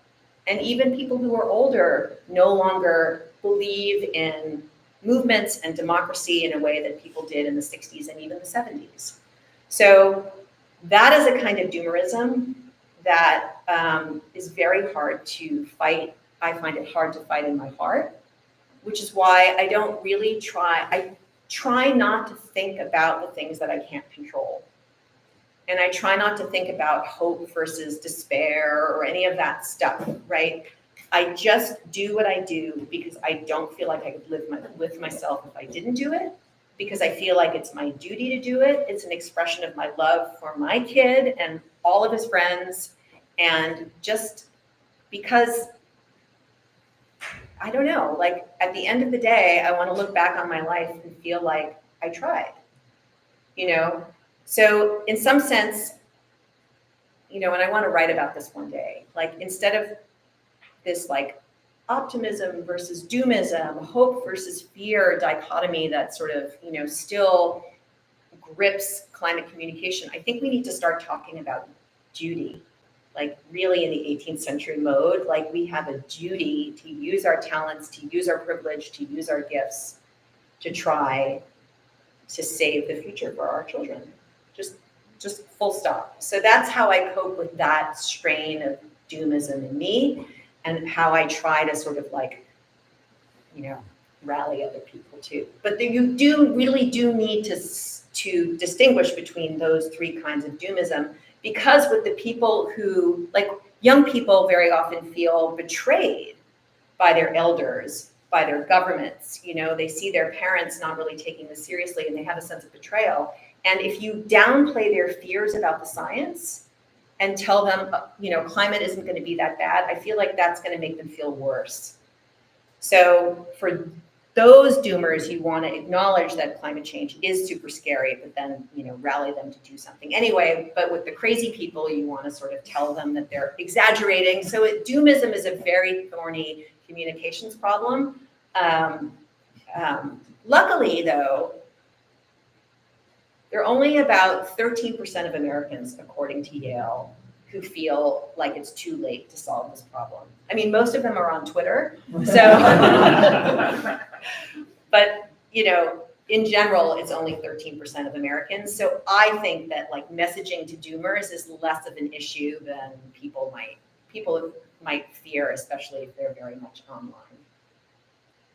And even people who are older no longer believe in movements and democracy in a way that people did in the 60s and even the 70s. So that is a kind of doomerism that is very hard to fight. I find it hard to fight in my heart, which is why I try not to think about the things that I can't control. And I try not to think about hope versus despair or any of that stuff, right? I just do what I do because I don't feel like I could live with myself if I didn't do it, because I feel like it's my duty to do it. It's an expression of my love for my kid and all of his friends, and just because, I don't know, like at the end of the day, I want to look back on my life and feel like I tried, So in some sense, and I want to write about this one day, like instead of this like optimism versus doomism, hope versus fear dichotomy that sort of, still grips climate communication, I think we need to start talking about duty, like really in the 18th century mode. Like we have a duty to use our talents, to use our privilege, to use our gifts to try to save the future for our children. Just full stop. So that's how I cope with that strain of doomism in me, and how I try to sort of like, rally other people too. But you really do need to distinguish between those three kinds of doomism, because with the people who, like young people very often feel betrayed by their elders, by their governments, they see their parents not really taking this seriously and they have a sense of betrayal. And if you downplay their fears about the science and tell them, climate isn't going to be that bad, I feel like that's going to make them feel worse. So for those doomers, you want to acknowledge that climate change is super scary, but then, rally them to do something anyway. But with the crazy people, you want to sort of tell them that they're exaggerating. So doomism is a very thorny communications problem. Luckily, though, there are only about 13% of Americans, according to Yale, who feel like it's too late to solve this problem. I mean, most of them are on Twitter, so, but, in general, it's only 13% of Americans. So I think that like messaging to doomers is less of an issue than people might fear, especially if they're very much online.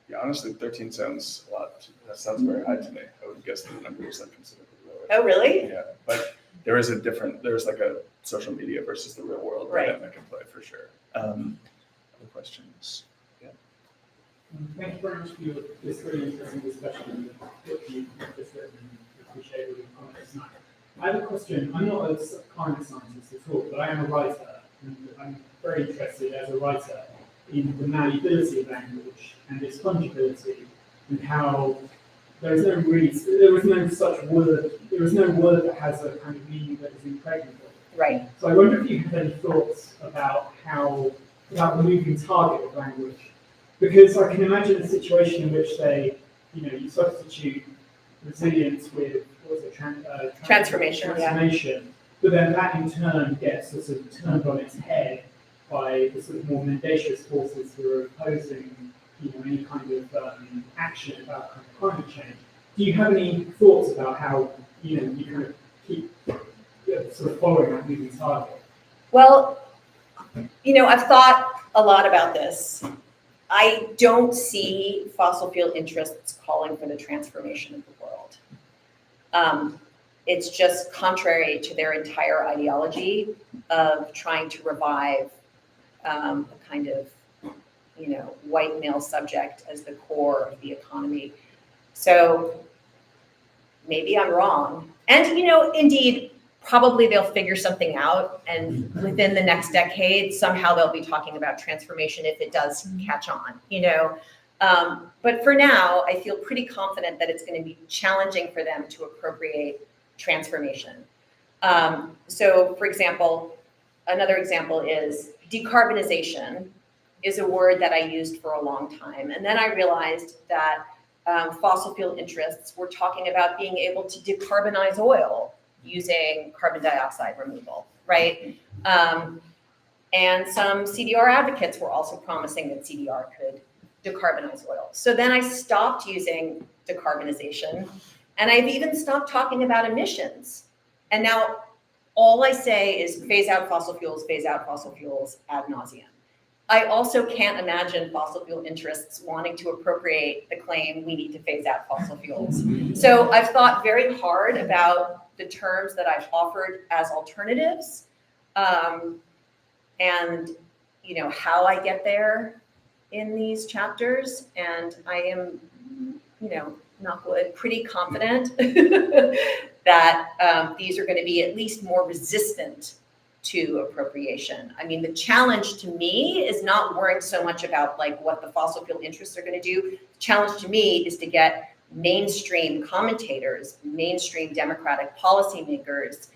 Yeah, honestly, 13 sounds a lot. That sounds very high to me. I would guess the numbers are considerably lower. Oh, really? Yeah, but there's like a social media versus the real world dynamic in play for sure. Other questions? Yeah. Thank you very much for this very interesting discussion. What you just written, appreciate your comments tonight. I have a question. I'm not a climate scientist at all, but I am a writer, and I'm very interested as a writer in the malleability of language and its fungibility, and how there is no such word, there is no word that has a kind of meaning that is impregnable. Right. So I wonder if you have any thoughts about about the moving target of language, because I can imagine a situation in which, say, you substitute resilience with Transformation, but then that in turn gets sort of turned on its head by the sort of more mendacious forces who are opposing any kind of action about kind of climate change. Do you have any thoughts about how you kind of keep sort of following that moving target? Well, I've thought a lot about this. I don't see fossil fuel interests calling for the transformation of the world. It's just contrary to their entire ideology of trying to revive a kind of, white male subject as the core of the economy. So maybe I'm wrong. And, indeed, probably they'll figure something out, and within the next decade, somehow they'll be talking about transformation if it does catch on, But for now, I feel pretty confident that it's going to be challenging for them to appropriate transformation. So, for example, another example is decarbonization is a word that I used for a long time. And then I realized that fossil fuel interests were talking about being able to decarbonize oil using carbon dioxide removal, right? And some CDR advocates were also promising that CDR could decarbonize oil. So then I stopped using decarbonization, and I've even stopped talking about emissions. And now all I say is phase out fossil fuels ad nauseum. I also can't imagine fossil fuel interests wanting to appropriate the claim we need to phase out fossil fuels. So I've thought very hard about the terms that I've offered as alternatives, and how I get in these chapters. And I am, knock wood, pretty confident that these are going to be at least more resistant to appropriation. I mean, the challenge to me is not worrying so much about what the fossil fuel interests are going to do. The challenge to me is to get mainstream commentators, mainstream democratic policymakers,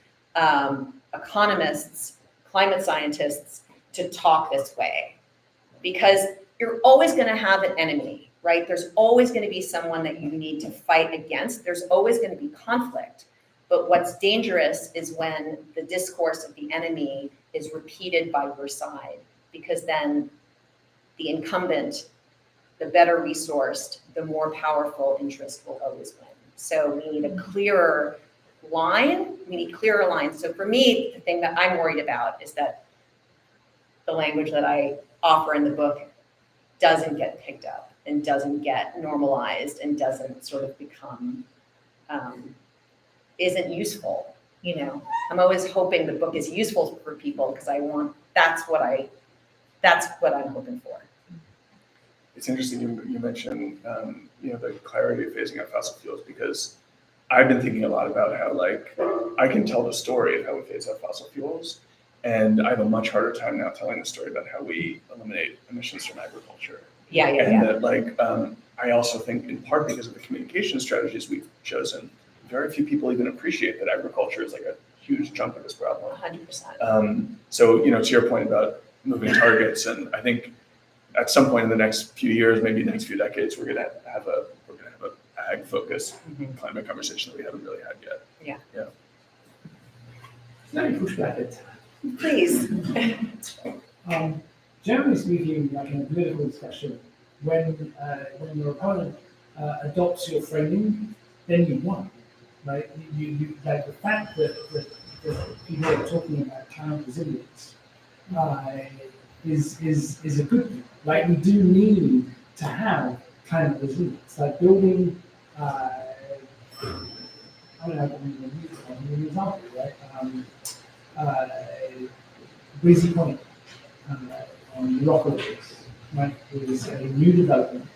economists, climate scientists to talk this way. Because you're always going to have an enemy, right? There's always going to be someone that you need to fight against. There's always going to be conflict. But what's dangerous is when the discourse of the enemy is repeated by your side, because then the incumbent, the better resourced, the more powerful interest will always win. So we need a clearer line. We need clearer lines. So for me, the thing that I'm worried about is that the language that I offer in the book doesn't get picked up and doesn't get normalized and doesn't sort of become isn't useful. I'm always hoping the book is useful for people because that's what I'm hoping for. It's interesting you mentioned the clarity of phasing out fossil fuels, because I've been thinking a lot about how I can tell the story of how we phase out fossil fuels, and I have a much harder time now telling the story about how we eliminate emissions from agriculture. Yeah. And that I also think in part because of the communication strategies we've chosen, very few people even appreciate that agriculture is a huge chunk of this problem. 100%. So, to your point about moving targets, and I think at some point in the next few years, maybe the next few decades, we're gonna have a ag focused climate conversation that we haven't really had yet. Yeah. Let me push back it. Please. Generally speaking, in a political discussion, when your opponent adopts your framing, then you won, right? You the fact that people are talking about climate resilience is a good thing. We do need to have climate resilience, building. I don't know, an example, right? Breezy Point on Rockaway, right? It was a new development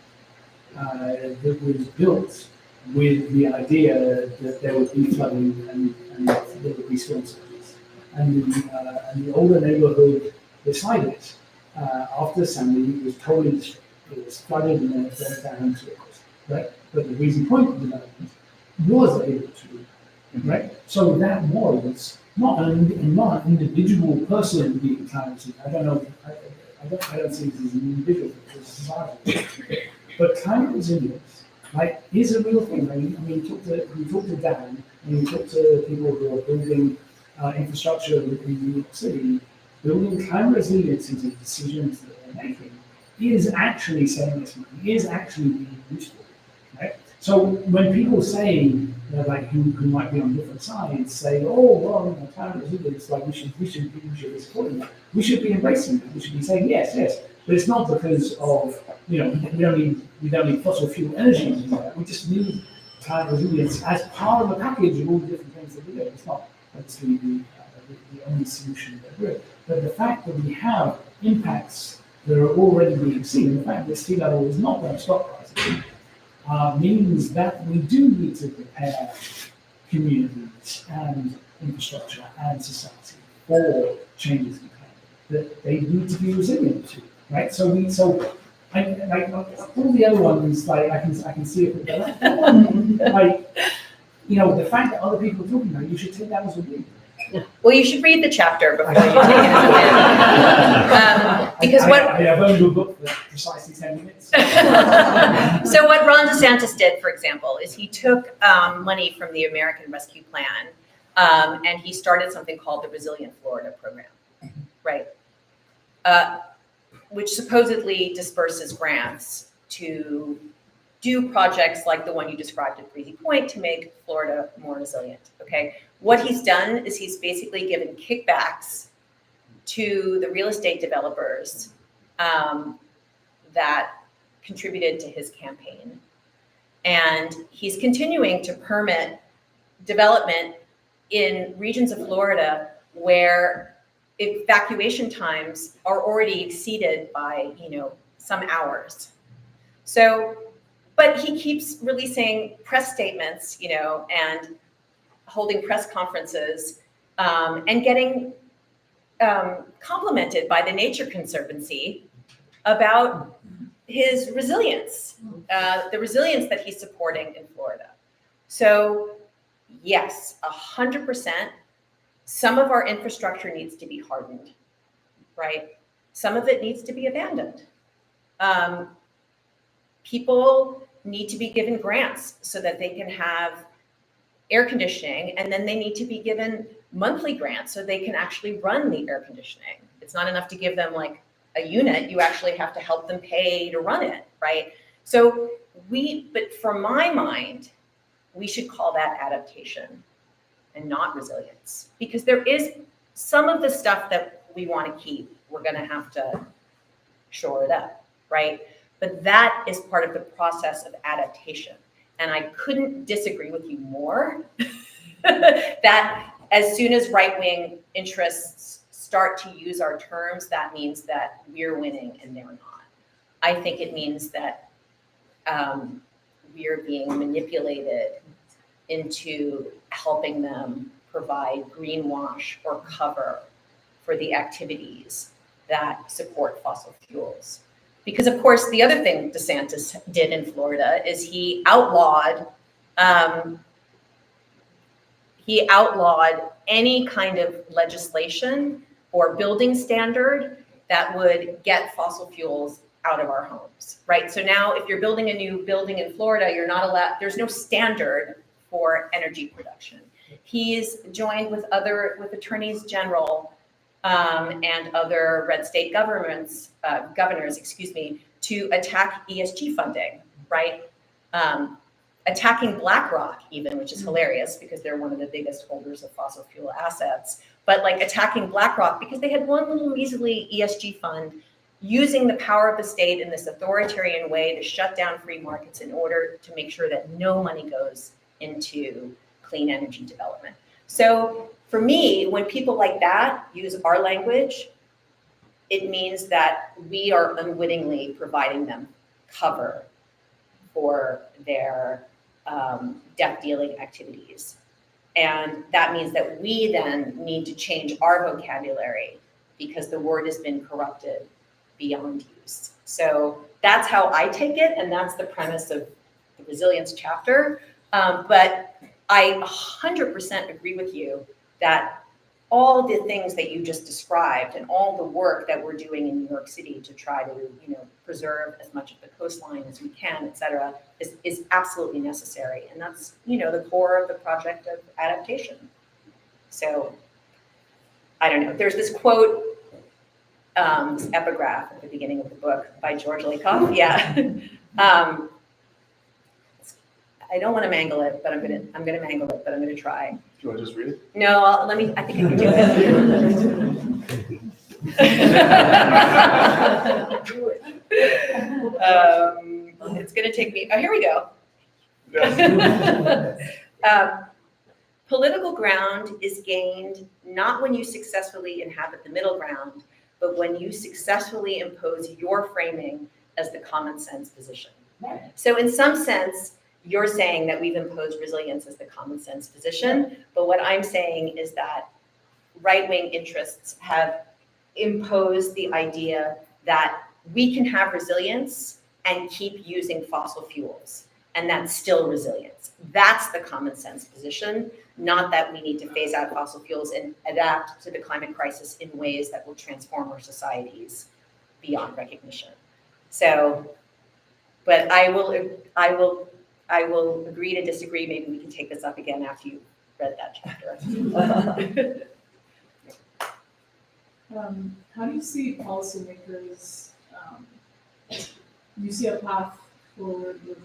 that was built with the idea that there would be flooding and there would be storm surges. And the older neighborhood beside it, after Sandy, was totally destroyed. It was flooded and then it went down to it, right? But the Breezy Point development was able to, right? So that was not an individual person being talented. I don't know. I don't see it as an individual, it's a society. But climate resilience, is a real thing. You talk to Dan, and you talk to people who are building infrastructure in New York City. Building climate resilience into decisions that they're making is actually saving us money, is actually being useful, right? So when people say, like who might be on different sides, say, oh well, climate resilience, like we should be supporting that. We should be embracing that. We should be saying yes. But it's not because of we don't need fossil fuel energy to do that. We just need climate resilience as part of a package of all the different things that we do. It's not obviously the only solution that we're. But the fact that we have impacts that are already being seen, the fact that sea level is not going to stop rising, means that we do need to prepare communities and infrastructure and society for changes in climate that they need to be resilient to, right? So all the other ones, like I can see it, but that one, like, the fact that other people are talking about it, you should take that as a win. Well, you should read the chapter before you take it as a win. Because I've owned a book for precisely 10 minutes. So what Ron DeSantis did, for example, is he took money from the American Rescue Plan and he started something called the Resilient Florida Program, right? Which supposedly disperses grants to do projects like the one you described at Breezy Point to make Florida more resilient, okay? What he's done is he's basically given kickbacks to the real estate developers that contributed to his campaign. And he's continuing to permit development in regions of Florida where evacuation times are already exceeded by, some hours. So, but he keeps releasing press statements, and holding press conferences and getting complimented by the Nature Conservancy about his resilience, the resilience that he's supporting in Florida. So yes, 100%, some of our infrastructure needs to be hardened, right? Some of it needs to be abandoned. People need to be given grants so that they can have air conditioning, and then they need to be given monthly grants so they can actually run the air conditioning. It's not enough to give them like a unit, you actually have to help them pay to run it, right? So but for my mind, we should call that adaptation and not resilience, because there is some of the stuff that we want to keep, we're going to have to shore it up, right? But that is part of the process of adaptation. And I couldn't disagree with you more that as soon as right-wing interests start to use our terms, that means that we're winning and they're not. I think it means that we're being manipulated into helping them provide greenwash or cover for the activities that support fossil fuels. Because of course, the other thing DeSantis did in Florida is he outlawed any kind of legislation or building standard that would get fossil fuels out of our homes, right? So now if you're building a new building in Florida, you're not allowed, there's no standard for energy production. He's joined with attorneys general and other red state governors, to attack ESG funding, right? Attacking BlackRock even, which is hilarious because they're one of the biggest holders of fossil fuel assets, but like attacking BlackRock because they had one little measly ESG fund using the power of the state in this authoritarian way to shut down free markets in order to make sure that no money goes into clean energy development. So for me, when people like that use our language, it means that we are unwittingly providing them cover for their death dealing activities. And that means that we then need to change our vocabulary because the word has been corrupted beyond use. So that's how I take it, and that's the premise of the resilience chapter. But I 100% agree with you that all the things that you just described and all the work that we're doing in New York City to try to, preserve as much of the coastline as we can, et cetera, is absolutely necessary. And that's, the core of the project of adaptation. So I don't know. There's this quote this epigraph at the beginning of the book by George Lakoff. Yeah. I don't want to mangle it, but I'm gonna mangle it, but I'm gonna try. Do you want to just read it? No, I think I can do it. It's gonna take me, oh, here we go. Political ground is gained not when you successfully inhabit the middle ground, but when you successfully impose your framing as the common sense position. So in some sense, you're saying that we've imposed resilience as the common sense position, but what I'm saying is that right-wing interests have imposed the idea that we can have resilience and keep using fossil fuels, and that's still resilience. That's the common sense position, not that we need to phase out fossil fuels and adapt to the climate crisis in ways that will transform our societies beyond recognition. So, but I will agree to disagree. Maybe we can take this up again after you've read that chapter. How do you see policymakers, do you see a path for the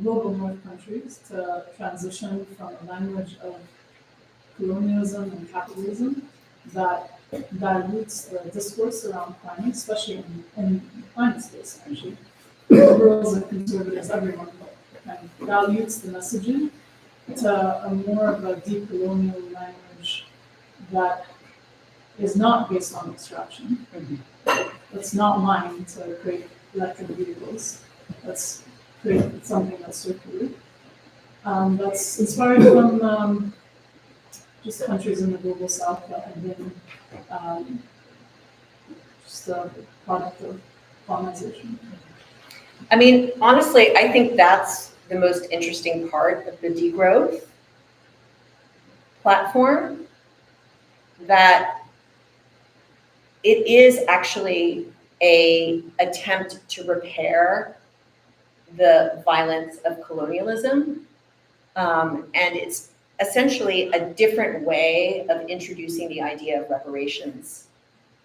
global north countries to transition from a language of colonialism and capitalism that dilutes the discourse around climate, especially in the climate space, actually? Liberals and conservatives, everyone, and dilutes the messaging to a more of a decolonial language that is not based on extraction. It's not mined to create electric vehicles. Let's create something that's circular. That's inspired from just countries in the global south that have been just a product of colonization. I mean, honestly, I think that's the most interesting part of the degrowth platform, that it is actually an attempt to repair the violence of colonialism. And it's essentially a different way of introducing the idea of reparations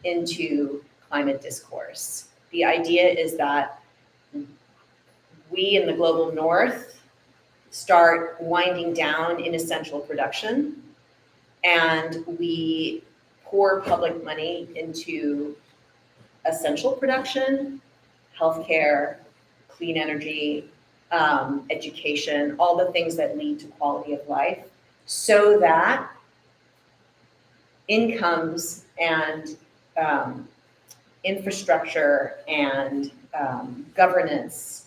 into climate discourse. The idea is that we in the global north start winding down inessential production, and we pour public money into essential production, healthcare, clean energy, education, all the things that lead to quality of life, so that incomes and infrastructure and governance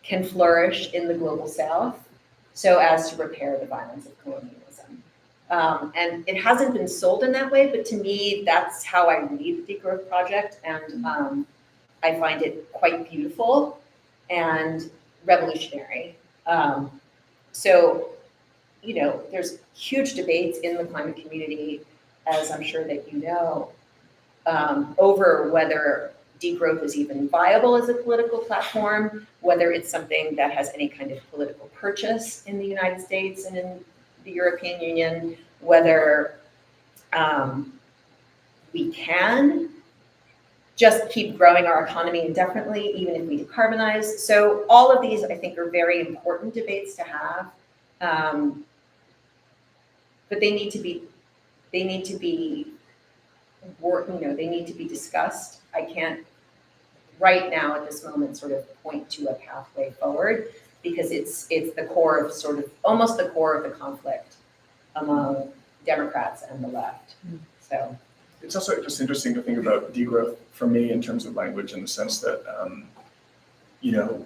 can flourish in the global south so as to repair the violence of colonialism. And it hasn't been sold in that way, but to me, that's how I read the Degrowth Project, and I find it quite beautiful and revolutionary. So, you know, there's huge debates in the climate community, as I'm sure that you know, over whether degrowth is even viable as a political platform, whether it's something that has any kind of political purchase in the United States and in the European Union, whether we can just keep growing our economy indefinitely, even if we decarbonize. So all of these, I think, are very important debates to have, but they need to be discussed. I can't right now at this moment sort of point to a pathway forward, because it's the core of sort of almost the core of the conflict among Democrats and the left. So it's also just interesting to think about degrowth for me in terms of language, in the sense that, you know,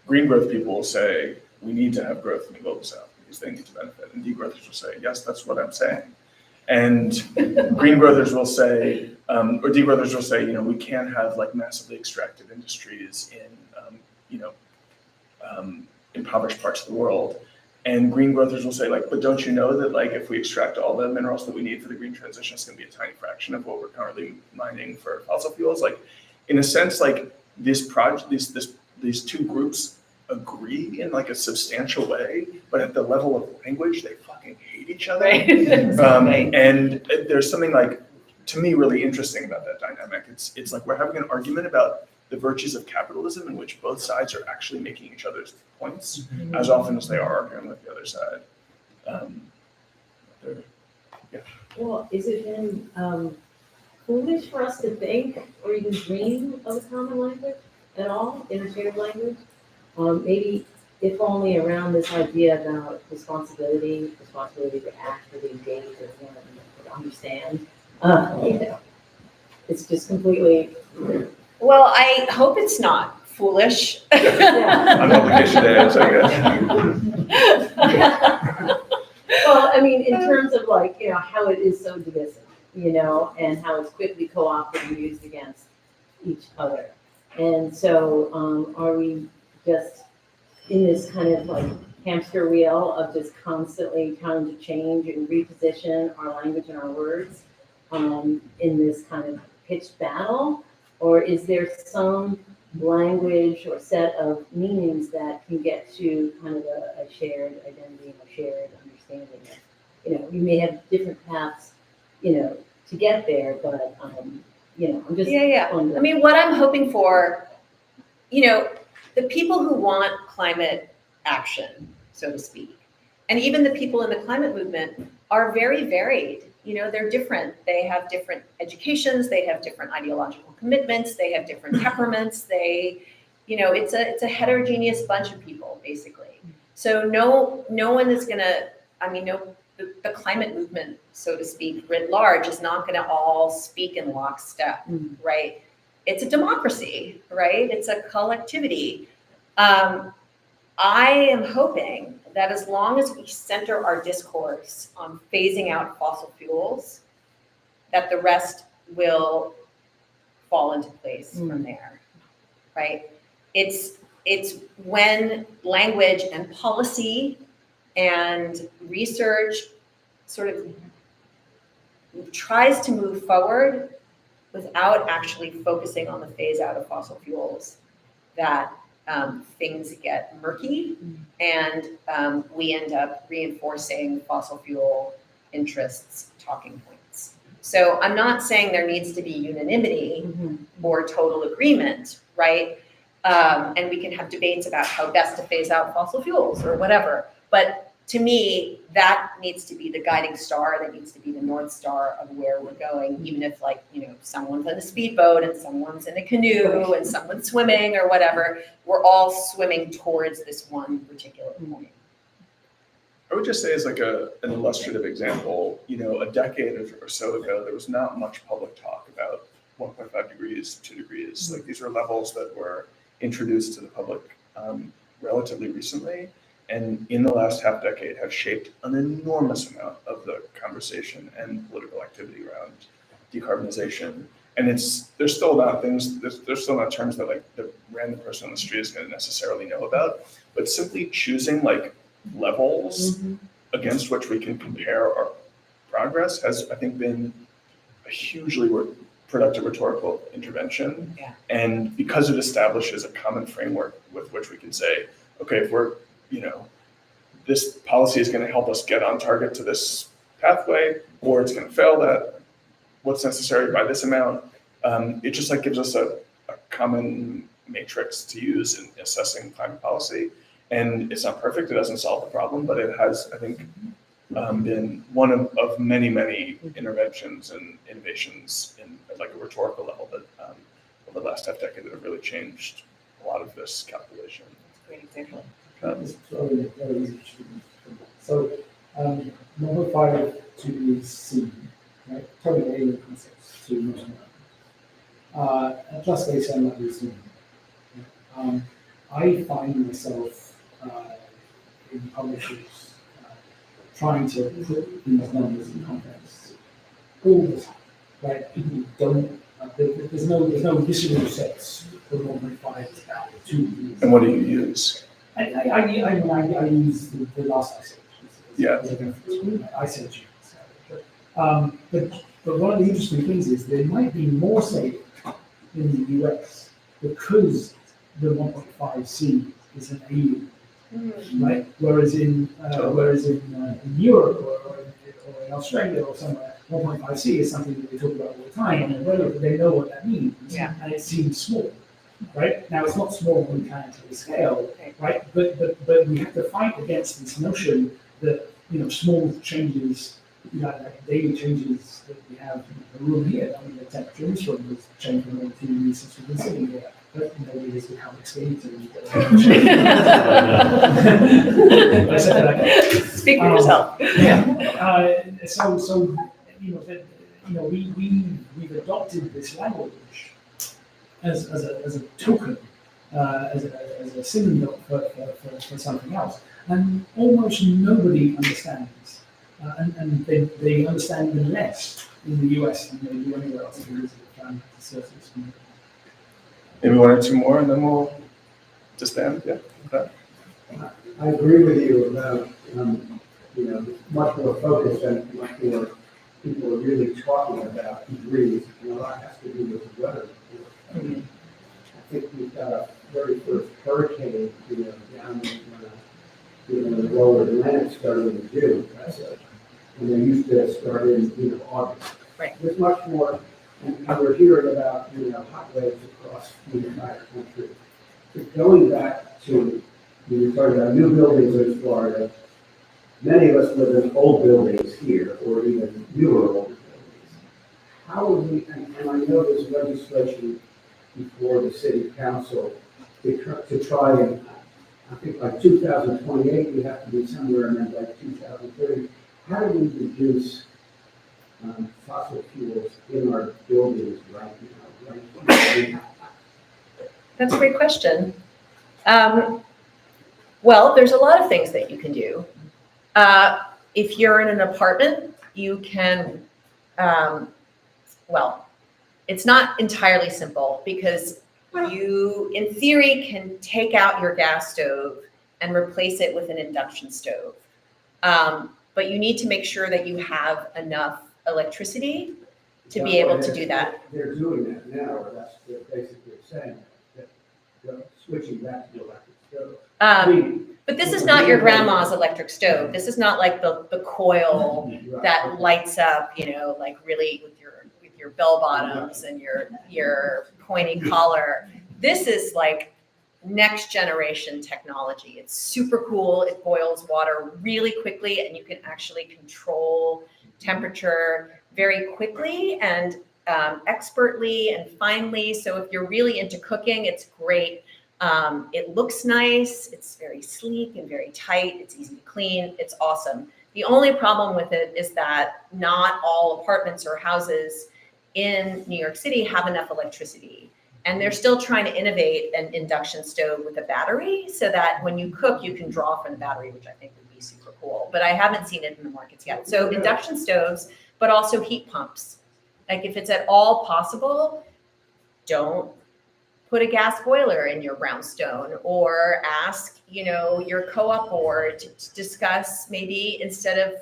green growth people will say we need to have growth in the global south because they need to benefit, and degrowthers will say, yes, that's what I'm saying. And green growthers will say, or degrowthers will say, you know, we can't have like massively extractive industries in, impoverished parts of the world. And green growthers will say, like, but don't you know that, like, if we extract all the minerals that we need for the green transition, it's going to be a tiny fraction of what we're currently mining for fossil fuels. Like, in a sense, like these two groups agree in like a substantial way, but at the level of language, they fucking hate each other. Right. Exactly. And there's something like, to me, really interesting about that dynamic. It's like we're having an argument about the virtues of capitalism in which both sides are actually making each other's points as often as they are arguing with the other side. They're- Well, is it then foolish for us to think or even dream of a common language at all, in a shared language? Maybe if only around this idea about responsibility to actually engage or to understand. You know, it's just completely. Well, I hope it's not foolish. On publication day, so I guess. Well, I mean, in terms of like, how it is so divisive, and how it's quickly co-opted and used against each other. And so, are we just in this kind of like hamster wheel of just constantly trying to change and reposition our language and our words, in this kind of pitched battle? Or is there some language or set of meanings that can get to kind of a shared identity and a shared understanding? We may have different paths, to get there, but, I'm just. Yeah. wondering. I mean, what I'm hoping for, the people who want climate action, so to speak, and even the people in the climate movement are very varied. They're different. They have different educations. They have different ideological commitments. They have different temperaments. It's a heterogeneous bunch of people, basically. So no one is gonna, the climate movement, so to speak, writ large, is not gonna all speak in lockstep, right? It's a democracy, right? It's a collectivity. I am hoping that as long as we center our discourse on phasing out fossil fuels, that the rest will fall into place from there, right? It's when language and policy and research sort of tries to move forward without actually focusing on the phase out of fossil fuels that things get murky and we end up reinforcing fossil fuel interests talking points. So I'm not saying there needs to be unanimity or total agreement, right? And we can have debates about how best to phase out fossil fuels or whatever. But to me, that needs to be the guiding star, that needs to be the North Star of where we're going, even if someone's in a speedboat and someone's in a canoe and someone's swimming or whatever, we're all swimming towards this one particular point. I would just say as like an illustrative example, a decade or so ago, there was not much public talk about 1.5 degrees, 2 degrees. Like these were levels that were introduced to the public relatively recently, and in the last half decade have shaped an enormous amount of the conversation and political activity around decarbonization. And there's still not terms that like the random person on the street is going to necessarily know about, but simply choosing like levels against which we can compare our progress has, I think, been a hugely productive rhetorical intervention. Yeah. And because it establishes a common framework with which we can say, okay, if we're, this policy is going to help us get on target to this pathway, or it's going to fail that, what's necessary by this amount. It just like gives us a common matrix to use in assessing climate policy. And it's not perfect, it doesn't solve the problem, but it has, I think, been one of many, many interventions and innovations in like a rhetorical level that over the last half decade that have really changed a lot of this calculation. Great example. It's very, very interesting. So, number 5 to be seen, right? Totally alien concepts to most Americans. And plus they sound like this seen. I find myself in publishers trying to put these numbers in context all the time, right? People don't, there's no visceral sense for 1.5 to 2. And what do you use? I use the last iSearch. Yeah. iSearch. But one of the interesting things is there might be more saving in the US because the 1.5C is an alien, right? Whereas in Europe or in Australia or somewhere, 1.5C is something that they talk about all the time on the road, but they know what that means. Yeah. And it seems small, right? Now, it's not small when we planetary scale, Right. right? But we have to fight against this notion that, small changes, like daily changes that we have in the room here. I mean, the temperature in this room has changed from 1 to 2 degrees since we've been sitting here. But nobody has become extinct. I said that. Speak for yourself. So we've adopted this language as a token, as a symbol for something else, and almost nobody understands, and they understand even less in the US than they do anywhere else. Maybe one or two more, and then we'll disband. Yeah. Okay. I agree with you about, much more focus and much more people are really talking about degrees, and a lot has to do with the weather. I think we've got a very first hurricane, down in, the lower Atlantic starting in June. And they used to start in, August. Right. There's much more, and we're hearing about, hot waves across the entire country. But going back to, you were talking about new buildings in Florida. Many of us live in old buildings here, or even newer older buildings. How are we, and I know there's legislation before the city council to try and, I think by 2028, we have to be somewhere in by 2030. How do we reduce fossil fuels in our buildings right now? That's a great question. Well, there's a lot of things that you can do. If you're in an apartment, you can, it's not entirely simple because you, in theory, can take out your gas stove and replace it with an induction stove. But you need to make sure that you have enough electricity to be able to do that. They're doing that now, or that's they're basically saying that they're switching back to the electric stove. But this is not your grandma's electric stove. This is not like the coil that lights up, like really with your bell bottoms and your pointy collar. This is like next generation technology. It's super cool. It boils water really quickly, and you can actually control temperature very quickly and expertly and finely. So if you're really into cooking, it's great. It looks nice. It's very sleek and very tight. It's easy to clean. It's awesome. The only problem with it is that not all apartments or houses in New York City have enough electricity. And they're still trying to innovate an induction stove with a battery so that when you cook, you can draw from the battery, which I think would be super cool. But I haven't seen it in the markets yet. So induction stoves, but also heat pumps. Like if it's at all possible, don't put a gas boiler in your brownstone, or ask, your co-op board to discuss maybe instead of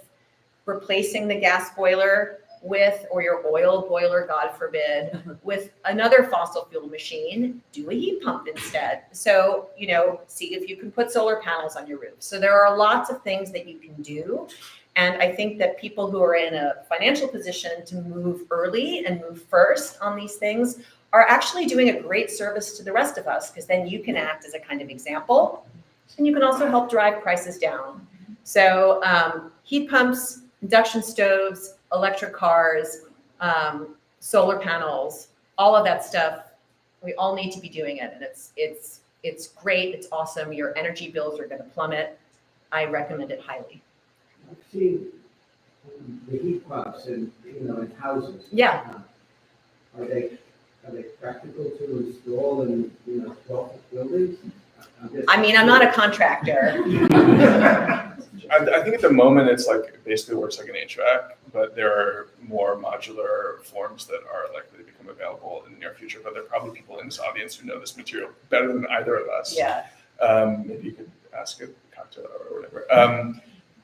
replacing the gas boiler with, or your oil boiler, God forbid, with another fossil fuel machine, do a heat pump instead. So, see if you can put solar panels on your roof. So there are lots of things that you can do. And I think that people who are in a financial position to move early and move first on these things are actually doing a great service to the rest of us, because then you can act as a kind of example, and you can also help drive prices down. So heat pumps, induction stoves, electric cars, solar panels, all of that stuff, we all need to be doing it. And it's great, it's awesome. Your energy bills are gonna plummet. I recommend it highly. I've seen the heat pumps in houses. Yeah. Are they practical to install in 12 buildings? I'm not a contractor. I think at the moment it's like basically works like an HVAC, but there are more modular forms that are likely to become available in the near future. But there are probably people in this audience who know this material better than either of us. Yeah. Maybe you could ask a cocktail hour or whatever.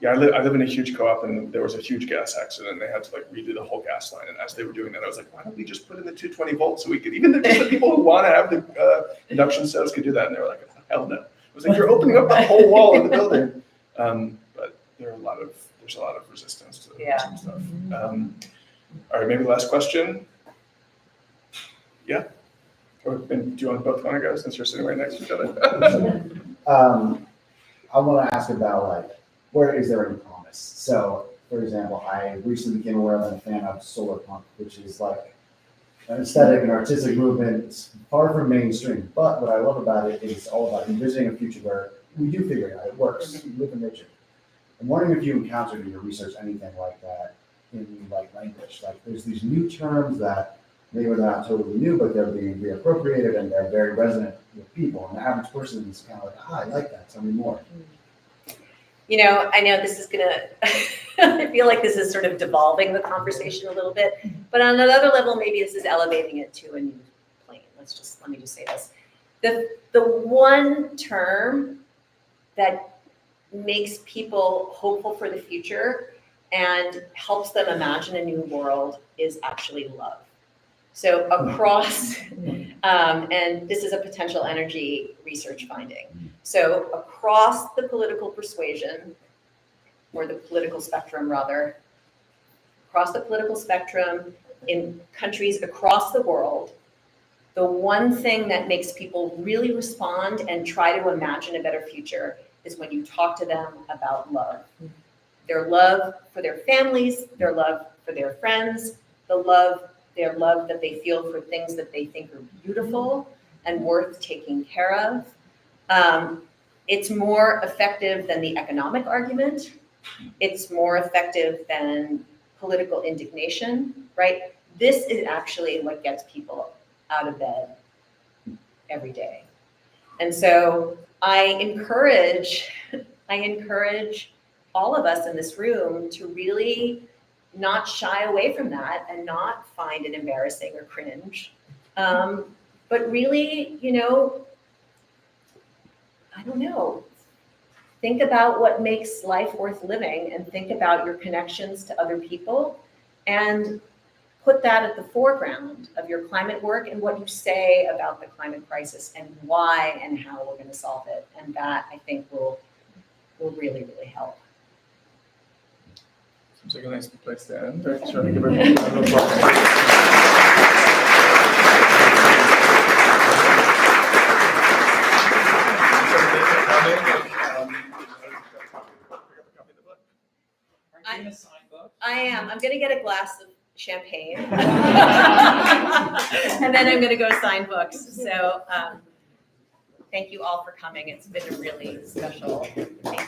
I live in a huge co-op, and there was a huge gas accident, and they had to redo the whole gas line. And as they were doing that, I was like, why don't we just put in the 220 volts so we could, even the people who want to have the induction stoves could do that. And they were like, hell no. I was like, you're opening up the whole wall of the building. But there's a lot of resistance to some stuff. All right, maybe last question. Yeah? Or, and do you both want to go since you're sitting right next to each other? I want to ask about like, where is there any promise? So, for example, I recently became aware that I'm a fan of solar punk, which is like an aesthetic and artistic movement. It's far from mainstream, but what I love about it is all about envisioning a future where we do figure it out. It works. We live in nature. I'm wondering if you encountered in your research anything like that in like language. Like there's these new terms that maybe they're not totally new, but they're being reappropriated and they're very resonant with people. And the average person is kind of like, I like that. Tell me more. You know, I know this is gonna, I feel like this is sort of devolving the conversation a little bit, but on another level, maybe this is elevating it to a new plane. Let me just say this. The one term that makes people hopeful for the future and helps them imagine a new world is actually love. So across, and this is a potential energy research finding. So across the political persuasion, or the political spectrum rather, across the political spectrum in countries across the world, the one thing that makes people really respond and try to imagine a better future is when you talk to them about love. Their love for their families, their love for their friends, their love that they feel for things that they think are beautiful and worth taking care of. It's more effective than the economic argument. It's more effective than political indignation, right? This is actually what gets people out of bed every day. And so I encourage all of us in this room to really not shy away from that and not find it embarrassing or cringe, but really, you know, I don't know, think about what makes life worth living and think about your connections to other people and put that at the foreground of your climate work and what you say about the climate crisis and why and how we're going to solve it. And that, I think, will really, really help. Seems like a nice place to end. All right, sure, give her a round of applause. I am. I'm going to get a glass of champagne. And then I'm going to go sign books. So thank you all for coming. It's been a really special. Thank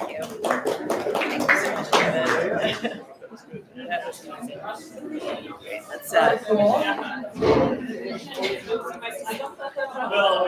you. Thank you so much, David. Let's Well,